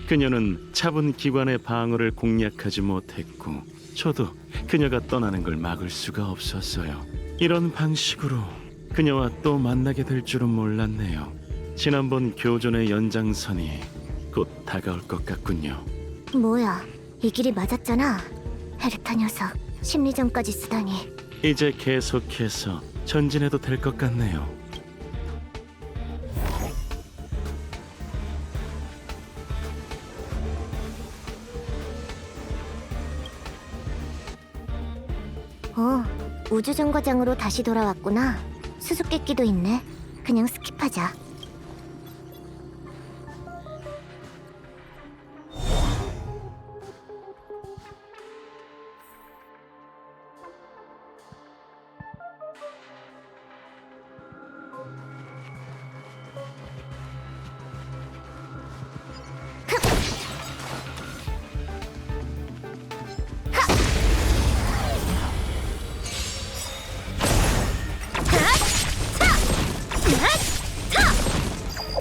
그녀는 차분 기관의 방어를 공략하지 못했고 저도 그녀가 떠나는 걸 막을 수가 없었어요. 이런 방식으로 그녀와 또 만나게 될 줄은 몰랐네요. 지난번 교전의 연장선이 곧 다가올 것 같군요. 뭐야, 이 길이 맞았잖아. 헤르타 녀석, 심리전까지 쓰다니. 이제 계속해서 전진해도 될 것 같네요. 우주정거장으로 다시 돌아왔구나. 수수께끼도 있네. 그냥 스킵하자.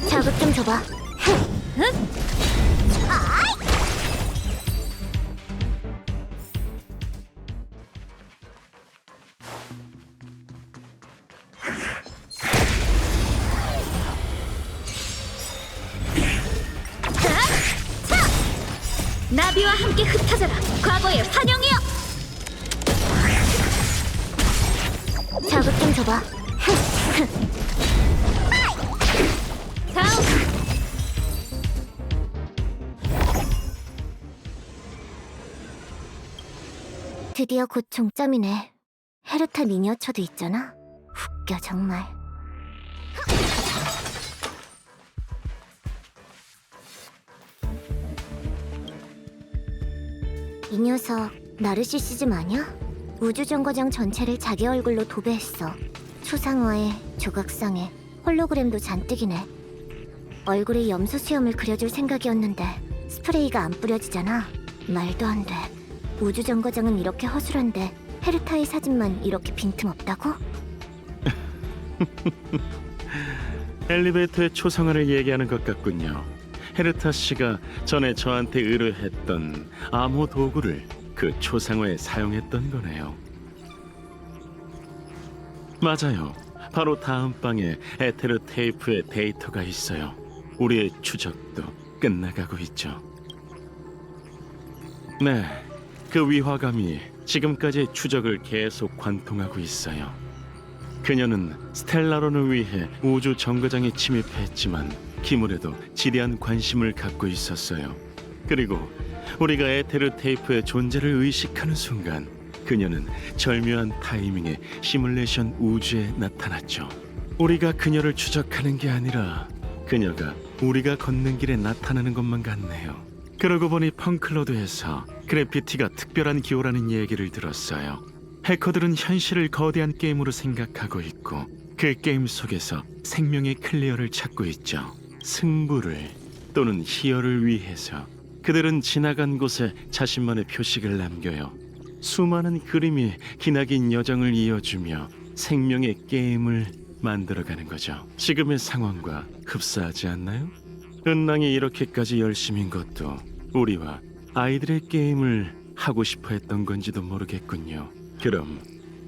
자극 좀 줘봐. 나비와 함께 흩어져라. 과거의 환영이여. 자극 좀 줘봐. 다음. 드디어 곧 종점이네. 헤르타 미니어처도 있잖아. 웃겨 정말. 이 녀석 나르시시즘 아냐? 우주정거장 전체를 자기 얼굴로 도배했어. 초상화에 조각상에 홀로그램도 잔뜩이네. 얼굴에 염소 수염을 그려줄 생각이었는데 스프레이가 안 뿌려지잖아. 말도 안 돼. 우주정거장은 이렇게 허술한데 헤르타의 사진만 이렇게 빈틈없다고? 엘리베이터의 초상화를 얘기하는 것 같군요. 헤르타 씨가 전에 저한테 의뢰했던 암호 도구를 그 초상화에 사용했던 거네요. 맞아요. 바로 다음 방에 에테르 테이프의 데이터가 있어요. 우리의 추적도 끝나가고 있죠. 네, 그 위화감이 지금까지의 추적을 계속 관통하고 있어요. 그녀는 스텔라론을 위해 우주 정거장에 침입했지만 기물에도 지대한 관심을 갖고 있었어요. 그리고 우리가 에테르 테이프의 존재를 의식하는 순간 그녀는 절묘한 타이밍에 시뮬레이션 우주에 나타났죠. 우리가 그녀를 추적하는 게 아니라 그녀가 우리가 걷는 길에 나타나는 것만 같네요. 그러고 보니 펑클로드에서 그래피티가 특별한 기호라는 얘기를 들었어요. 해커들은 현실을 거대한 게임으로 생각하고 있고 그 게임 속에서 생명의 클리어를 찾고 있죠. 승부를 또는 희열을 위해서 그들은 지나간 곳에 자신만의 표식을 남겨요. 수많은 그림이 기나긴 여정을 이어주며 생명의 게임을 만들어가는 거죠. 지금의 상황과 흡사하지 않나요? 은랑이 이렇게까지 열심인 것도 우리와 아이들의 게임을 하고 싶어 했던 건지도 모르겠군요. 그럼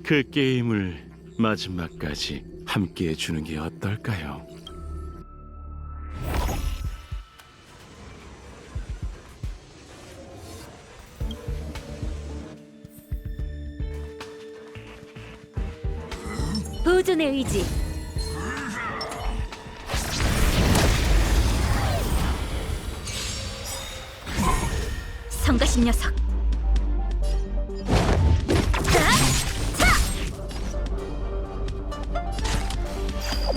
그 게임을 마지막까지 함께 해주는 게 어떨까요? 보존의 의지. 성가신 녀석.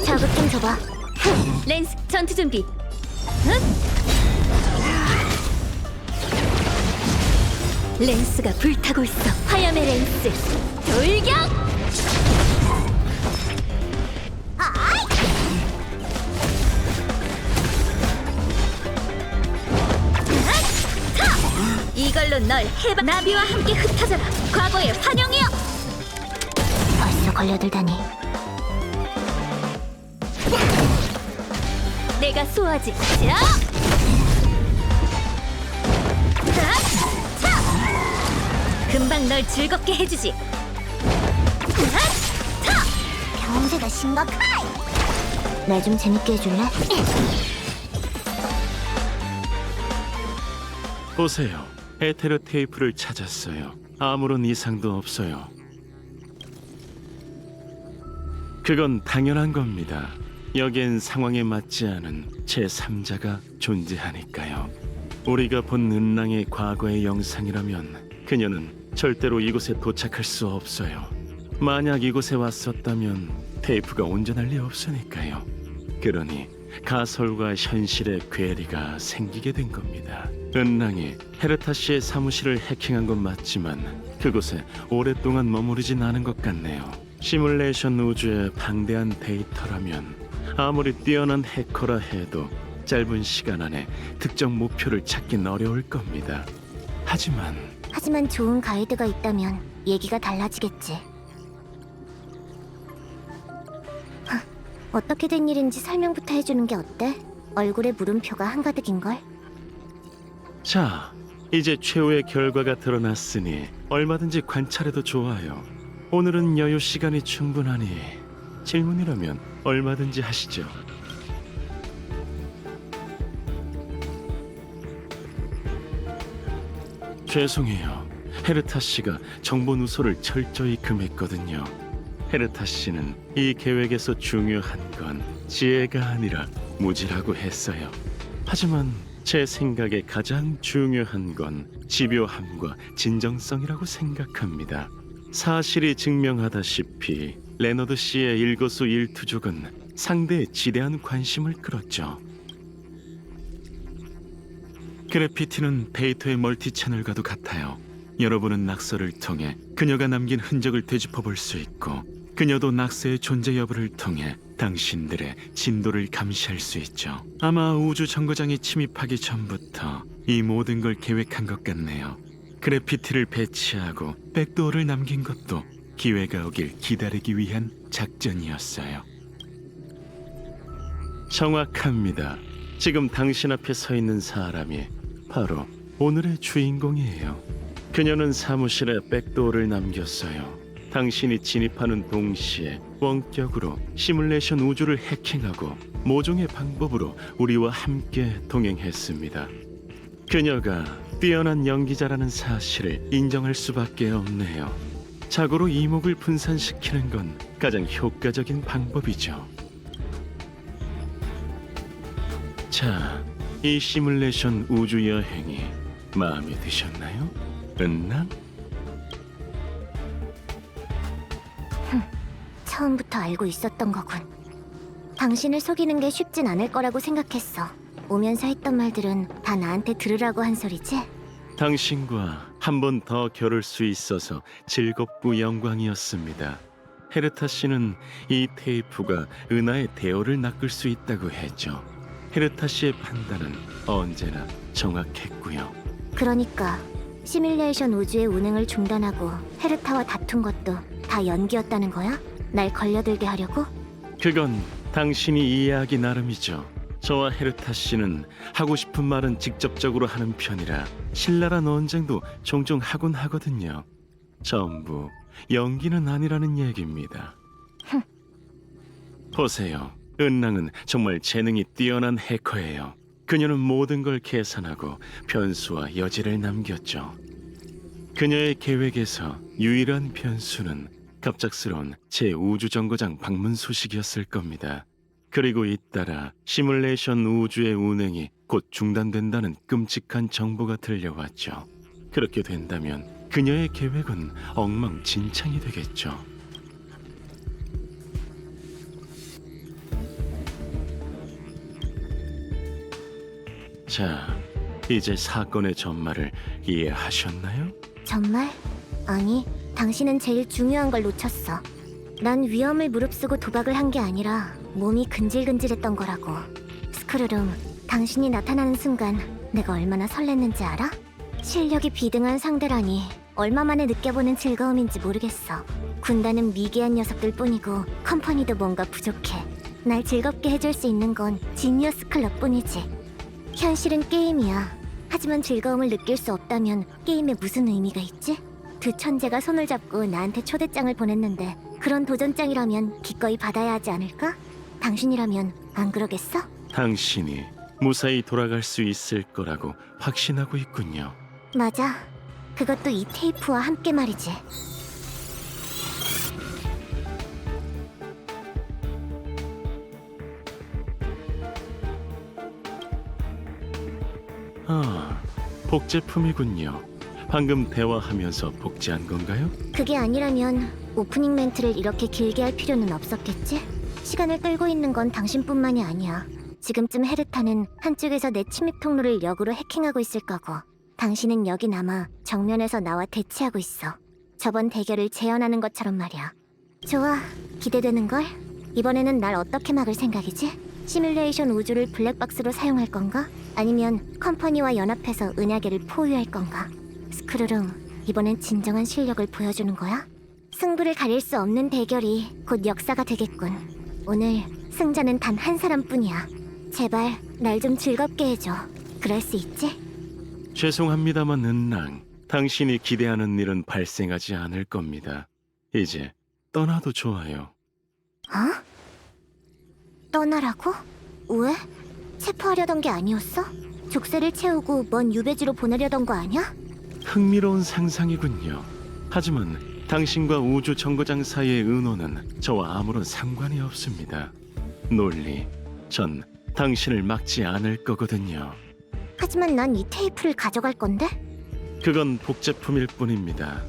자극 좀 줘봐. 렌스 전투 준비. 렌스가 불타고 있어. 화염의 렌스. 돌격! 이걸로 널 해봐. 나비와 함께 흩어져라. 과거의 환영이여. 벌써 걸려들다니. 내가 쏘아지. 자! 금방 난 널 즐겁게 해주지. 병세가 심각해. 날 좀 재밌게 해줄래? 보세요. 에테르 테이프를 찾았어요. 아무런 이상도 없어요. 그건 당연한 겁니다. 여기엔 상황에 맞지 않은 제3자가 존재하니까요. 우리가 본 은랑의 과거의 영상이라면 그녀는 절대로 이곳에 도착할 수 없어요. 만약 이곳에 왔었다면 테이프가 온전할 리 없으니까요. 그러니 가설과 현실의 괴리가 생기게 된 겁니다. 은랑이 헤르타 씨의 사무실을 해킹한 건 맞지만 그곳에 오랫동안 머무르진 않은 것 같네요. 시뮬레이션 우주의 방대한 데이터라면 아무리 뛰어난 해커라 해도 짧은 시간 안에 특정 목표를 찾긴 어려울 겁니다. 하지만 좋은 가이드가 있다면 얘기가 달라지겠지. 어떻게 된 일인지 설명부터 해주는 게 어때? 얼굴에 물음표가 한가득인걸? 자, 이제 최후의 결과가 드러났으니 얼마든지 관찰해도 좋아요. 오늘은 여유 시간이 충분하니 질문이라면 얼마든지 하시죠. 죄송해요. 헤르타 씨가 정보 누설을 철저히 금했거든요. 헤르타 씨는 이 계획에서 중요한 건 지혜가 아니라 무지라고 했어요. 하지만 제 생각에 가장 중요한 건 집요함과 진정성이라고 생각합니다. 사실이 증명하다시피 레너드 씨의 일거수일투족은 상대의 지대한 관심을 끌었죠. 그래피티는 베이터의 멀티 채널과도 같아요. 여러분은 낙서를 통해 그녀가 남긴 흔적을 되짚어 볼 수 있고 그녀도 낙서의 존재 여부를 통해 당신들의 진도를 감시할 수 있죠. 아마 우주 정거장이 침입하기 전부터 이 모든 걸 계획한 것 같네요. 그래피티를 배치하고 백도어를 남긴 것도 기회가 오길 기다리기 위한 작전이었어요. 정확합니다. 지금 당신 앞에 서 있는 사람이 바로 오늘의 주인공이에요. 그녀는 사무실에 백도어를 남겼어요. 당신이 진입하는 동시에 원격으로 시뮬레이션 우주를 해킹하고 모종의 방법으로 우리와 함께 동행했습니다. 그녀가 뛰어난 연기자라는 사실을 인정할 수밖에 없네요. 자고로 이목을 분산시키는 건 가장 효과적인 방법이죠. 자, 이 시뮬레이션 우주 여행이 마음에 드셨나요? 은랑? 처음부터 알고 있었던 거군. 당신을 속이는 게 쉽진 않을 거라고 생각했어. 오면서 했던 말들은 다 나한테 들으라고 한 소리지? 당신과 한 번 더 겨룰 수 있어서 즐겁고 영광이었습니다. 헤르타 씨는 이 테이프가 은하의 대오를 낚을 수 있다고 했죠. 헤르타 씨의 판단은 언제나 정확했고요. 그러니까 시뮬레이션 우주의 운행을 중단하고 헤르타와 다툰 것도 다 연기였다는 거야? 날 걸려들게 하려고? 그건 당신이 이해하기 나름이죠. 저와 헤르타 씨는 하고 싶은 말은 직접적으로 하는 편이라 신랄한 언쟁도 종종 하곤 하거든요. 전부 연기는 아니라는 얘기입니다. 보세요. 은랑은 정말 재능이 뛰어난 해커예요. 그녀는 모든 걸 계산하고 변수와 여지를 남겼죠. 그녀의 계획에서 유일한 변수는 갑작스러운 제5주정거장 방문 소식이었을 겁니다. 그리고 잇따라 시뮬레이션 우주의 운행이 곧 중단된다는 끔찍한 정보가 들려왔죠. 그렇게 된다면 그녀의 계획은 엉망진창이 되겠죠. 자, 이제 사건의 전말을 이해하셨나요? 정말? 아니, 당신은 제일 중요한 걸 놓쳤어. 난 위험을 무릅쓰고 도박을 한 게 아니라 몸이 근질근질했던 거라고. 스크루름, 당신이 나타나는 순간 내가 얼마나 설렜는지 알아? 실력이 비등한 상대라니 얼마 만에 느껴보는 즐거움인지 모르겠어. 군단은 미개한 녀석들 뿐이고 컴퍼니도 뭔가 부족해. 날 즐겁게 해줄 수 있는 건 지니어스 클럽뿐이지. 현실은 게임이야. 하지만 즐거움을 느낄 수 없다면 게임에 무슨 의미가 있지? 두 천재가 손을 잡고 나한테 초대장을 보냈는데 그런 도전장이라면 기꺼이 받아야 하지 않을까? 당신이라면 안 그러겠어? 당신이 무사히 돌아갈 수 있을 거라고 확신하고 있군요. 맞아. 그것도 이 테이프와 함께 말이지. 아, 복제품이군요. 방금 대화하면서 복제한 건가요? 그게 아니라면 오프닝 멘트를 이렇게 길게 할 필요는 없었겠지? 시간을 끌고 있는 건 당신뿐만이 아니야. 지금쯤 헤르타는 한쪽에서 내 침입 통로를 역으로 해킹하고 있을 거고 당신은 여기 남아 정면에서 나와 대치하고 있어. 저번 대결을 재현하는 것처럼 말이야. 좋아, 기대되는걸? 이번에는 날 어떻게 막을 생각이지? 시뮬레이션 우주를 블랙박스로 사용할 건가? 아니면 컴퍼니와 연합해서 은하계를 포위할 건가? 스크루름, 이번엔 진정한 실력을 보여주는 거야? 승부를 가릴 수 없는 대결이 곧 역사가 되겠군. 오늘 승자는 단 한 사람뿐이야. 제발 날 좀 즐겁게 해줘. 그럴 수 있지? 죄송합니다만 은랑, 당신이 기대하는 일은 발생하지 않을 겁니다. 이제 떠나도 좋아요. 어? 떠나라고? 왜? 체포하려던 게 아니었어? 족쇄를 채우고 먼 유배지로 보내려던 거 아니야? 흥미로운 상상이군요. 하지만 당신과 우주 정거장 사이의 은호는 저와 아무런 상관이 없습니다. 논리, 전 당신을 막지 않을 거거든요. 하지만 난 이 테이프를 가져갈 건데? 그건 복제품일 뿐입니다.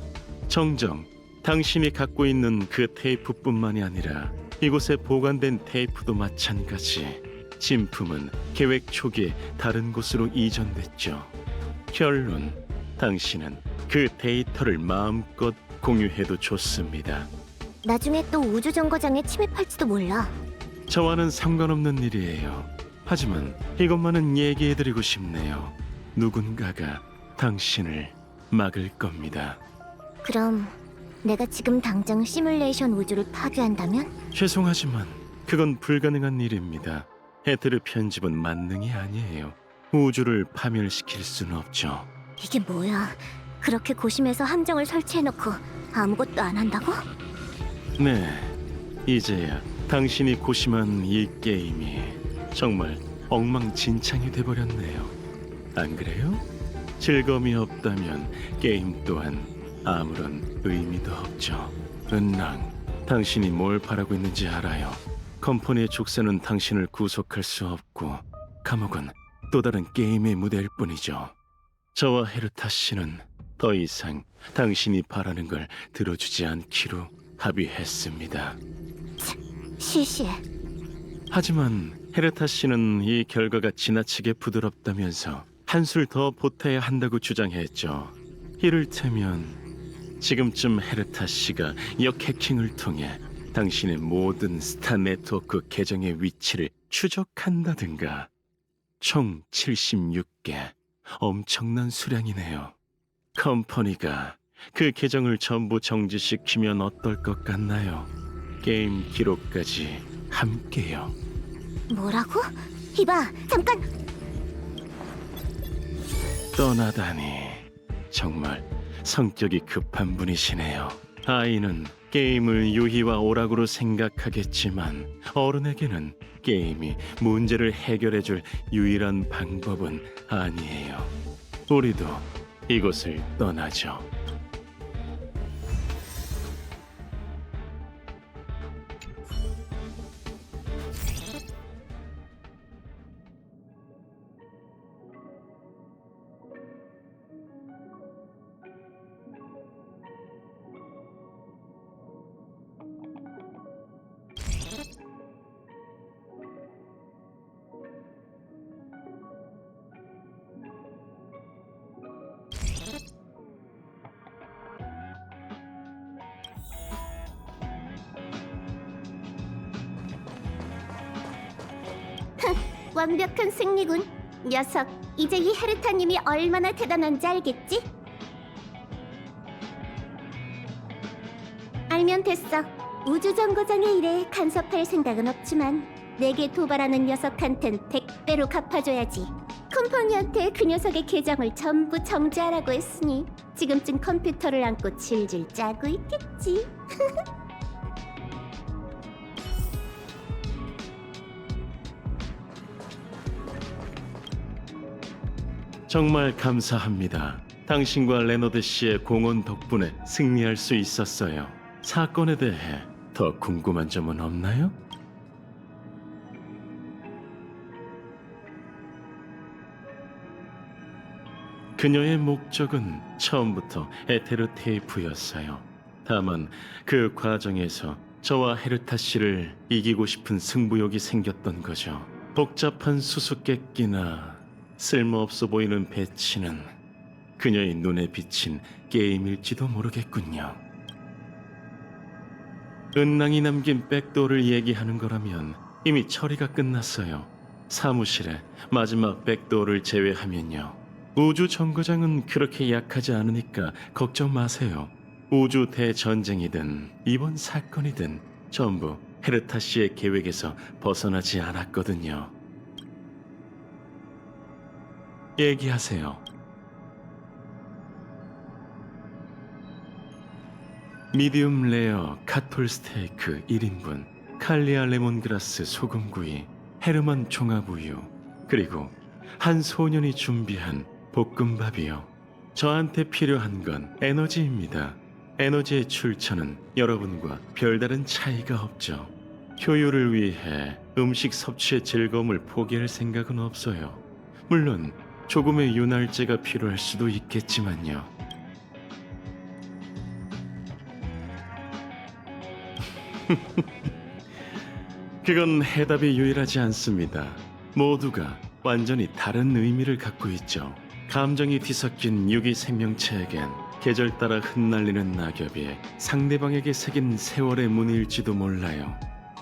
정정, 당신이 갖고 있는 그 테이프뿐만이 아니라 이곳에 보관된 테이프도 마찬가지. 진품은 계획 초기에 다른 곳으로 이전됐죠. 결론, 당신은 그 데이터를 마음껏 공유해도 좋습니다. 나중에 또 우주정거장에 침입할지도 몰라. 저와는 상관없는 일이에요. 하지만 이것만은 얘기해드리고 싶네요. 누군가가 당신을 막을 겁니다. 그럼 내가 지금 당장 시뮬레이션 우주를 파괴한다면? 죄송하지만 그건 불가능한 일입니다. 헤트르 편집은 만능이 아니에요. 우주를 파멸시킬 수는 없죠. 이게 뭐야? 그렇게 고심해서 함정을 설치해놓고 아무것도 안 한다고? 네, 이제야 당신이 고심한 이 게임이 정말 엉망진창이 돼버렸네요. 안 그래요? 즐거움이 없다면 게임 또한 아무런 의미도 없죠. 은랑, 당신이 뭘 바라고 있는지 알아요. 컴퍼니의 족쇄는 당신을 구속할 수 없고 감옥은 또 다른 게임의 무대일 뿐이죠. 저와 헤르타 씨는 더 이상 당신이 바라는 걸 들어주지 않기로 합의했습니다. 시시해. 하지만 헤르타 씨는 이 결과가 지나치게 부드럽다면서 한술 더 보태야 한다고 주장했죠. 이를테면 지금쯤 헤르타 씨가 역해킹을 통해 당신의 모든 스타 네트워크 계정의 위치를 추적한다든가. 총 76개. 엄청난 수량이네요. 컴퍼니가 그 계정을 전부 정지시키면 어떨 것 같나요? 게임 기록까지 함께요. 뭐라고? 이봐, 잠깐! 떠나다니 정말 성격이 급한 분이시네요. 아이는 게임을 유희와 오락으로 생각하겠지만 어른에게는 게임이 문제를 해결해줄 유일한 방법은 아니에요. 우리도 이곳을 떠나죠. 완벽한 승리군. 녀석, 이제 이 헤르타님이 얼마나 대단한지 알겠지? 알면 됐어. 우주정거장의 일에 간섭할 생각은 없지만 내게 도발하는 녀석한텐 100배로 갚아줘야지. 컴퍼니한테 그 녀석의 계정을 전부 정지하라고 했으니 지금쯤 컴퓨터를 안고 질질 짜고 있겠지. 정말 감사합니다. 당신과 레너드 씨의 공헌 덕분에 승리할 수 있었어요. 사건에 대해 더 궁금한 점은 없나요? 그녀의 목적은 처음부터 에테르 테이프였어요. 다만 그 과정에서 저와 헤르타 씨를 이기고 싶은 승부욕이 생겼던 거죠. 복잡한 수수께끼나 쓸모없어 보이는 배치는 그녀의 눈에 비친 게임일지도 모르겠군요. 은랑이 남긴 백도어를 얘기하는 거라면 이미 처리가 끝났어요. 사무실에 마지막 백도어를 제외하면요. 우주 정거장은 그렇게 약하지 않으니까 걱정 마세요. 우주 대전쟁이든 이번 사건이든 전부 헤르타 씨의 계획에서 벗어나지 않았거든요. 얘기하세요. 미디움 레어 카톨 스테이크 1인분, 칼리아 레몬그라스 소금구이, 헤르만 종합우유, 그리고 한 소년이 준비한 볶음밥이요. 저한테 필요한 건 에너지입니다. 에너지의 출처는 여러분과 별다른 차이가 없죠. 효율을 위해 음식 섭취의 즐거움을 포기할 생각은 없어요. 물론 조금의 윤활제가 필요할 수도 있겠지만요. 그건 해답이 유일하지 않습니다. 모두가 완전히 다른 의미를 갖고 있죠. 감정이 뒤섞인 유기 생명체에겐 계절 따라 흩날리는 낙엽이 상대방에게 새긴 세월의 문일지도 몰라요.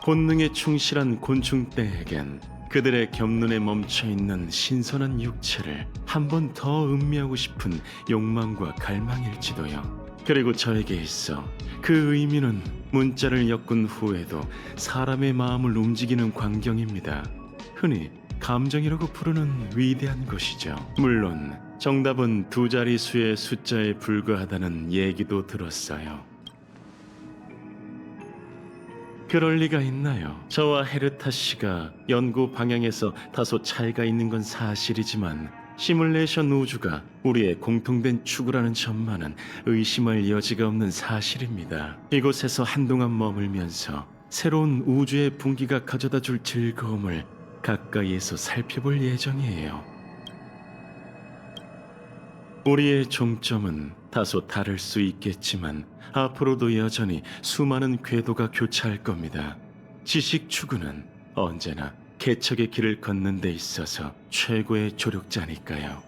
본능에 충실한 곤충떼에겐 그들의 겹눈에 멈춰있는 신선한 육체를 한 번 더 음미하고 싶은 욕망과 갈망일지도요. 그리고 저에게 있어 그 의미는 문자를 엮은 후에도 사람의 마음을 움직이는 광경입니다. 흔히 감정이라고 부르는 위대한 것이죠. 물론 정답은 두 자릿수의 숫자에 불과하다는 얘기도 들었어요. 그럴 리가 있나요? 저와 헤르타 씨가 연구 방향에서 다소 차이가 있는 건 사실이지만 시뮬레이션 우주가 우리의 공통된 추구라는 점만은 의심할 여지가 없는 사실입니다. 이곳에서 한동안 머물면서 새로운 우주의 분기가 가져다 줄 즐거움을 가까이에서 살펴볼 예정이에요. 우리의 종점은 다소 다를 수 있겠지만 앞으로도 여전히 수많은 궤도가 교차할 겁니다. 지식 추구는 언제나 개척의 길을 걷는 데 있어서 최고의 조력자니까요.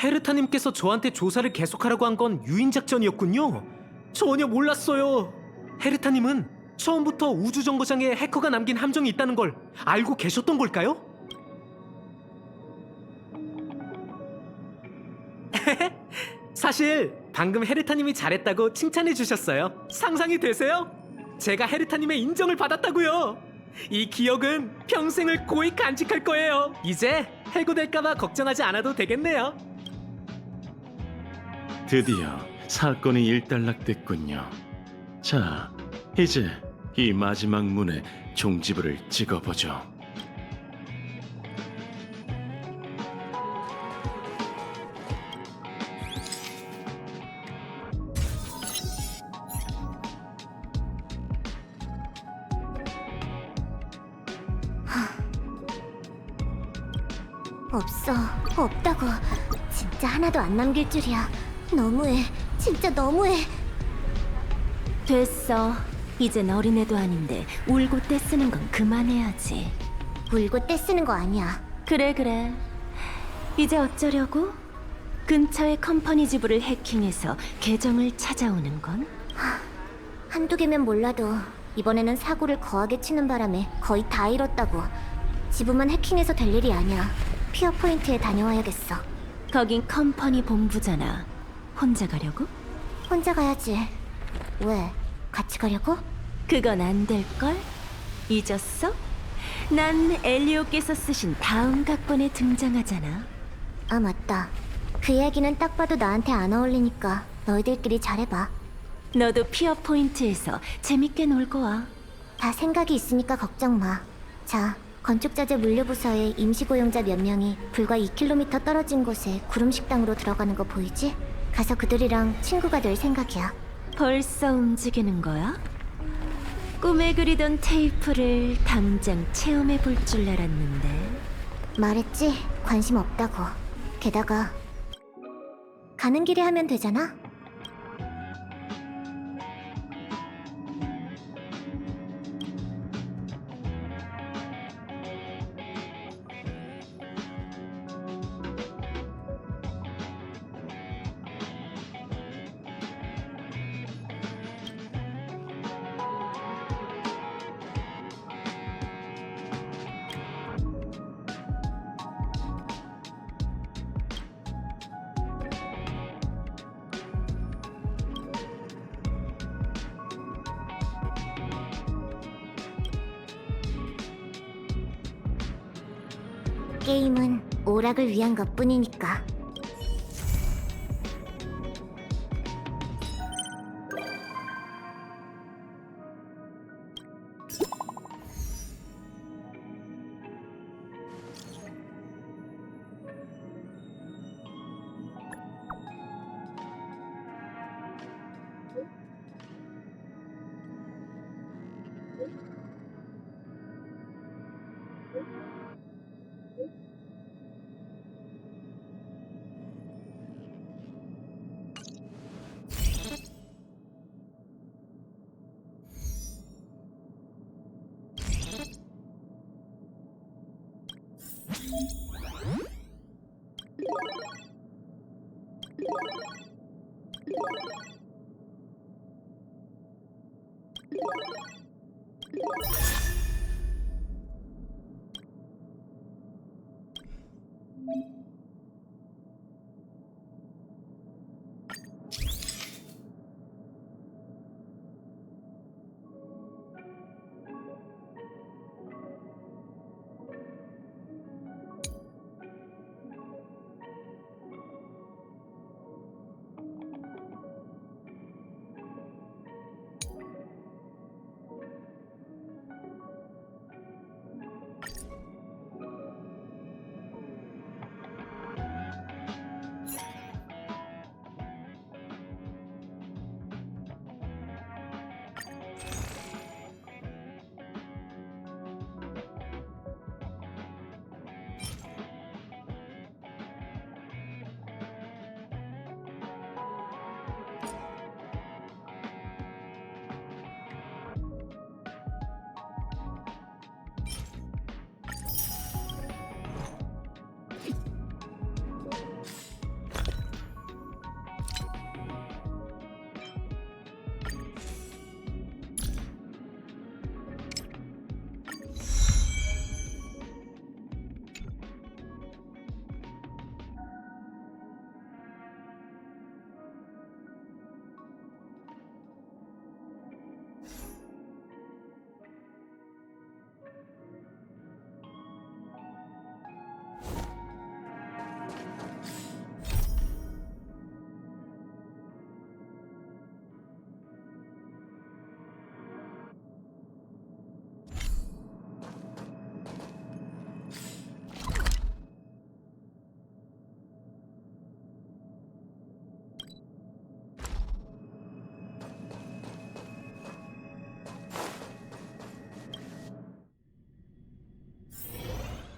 헤르타님께서 저한테 조사를 계속하라고 한 건 유인 작전이었군요. 전혀 몰랐어요. 헤르타님은 처음부터 우주 정거장에 해커가 남긴 함정이 있다는 걸 알고 계셨던 걸까요? 사실 방금 헤르타님이 잘했다고 칭찬해 주셨어요. 상상이 되세요? 제가 헤르타님의 인정을 받았다고요. 이 기억은 평생을 고이 간직할 거예요. 이제 해고될까봐 걱정하지 않아도 되겠네요. 드디어 사건이 일단락됐군요. 자, 이제 이 마지막 문에 종지부를 찍어보죠. 없다고. 진짜 하나도 안 남길 줄이야. 너무해. 진짜 너무해. 됐어. 이젠 어린애도 아닌데 울고 떼쓰는 건 그만해야지. 울고 떼쓰는 거 아니야. 그래. 이제 어쩌려고? 근처의 컴퍼니 지부를 해킹해서 계정을 찾아오는 건? 한두 개면 몰라도 이번에는 사고를 거하게 치는 바람에 거의 다 잃었다고. 지부만 해킹해서 될 일이 아니야. 피어 포인트에 다녀와야겠어. 거긴 컴퍼니 본부잖아. 혼자 가려고? 혼자 가야지. 왜? 같이 가려고? 그건 안 될걸? 잊었어? 난 엘리오께서 쓰신 다음 각본에 등장하잖아. 아, 맞다. 그 이야기는 딱 봐도 나한테 안 어울리니까 너희들끼리 잘해봐. 너도 피어 포인트에서 재밌게 놀고 와. 다 생각이 있으니까 걱정 마. 자, 건축자재 물류부서의 임시고용자 몇 명이 불과 2km 떨어진 곳에 구름식당으로 들어가는 거 보이지? 가서 그들이랑 친구가 될 생각이야. 벌써 움직이는 거야? 꿈에 그리던 테이프를 당장 체험해 볼 줄 알았는데. 말했지? 관심 없다고. 게다가 가는 길에 하면 되잖아? 게임은 오락을 위한 것뿐이니까.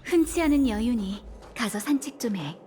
흔치 않은 여유니 가서 산책 좀 해.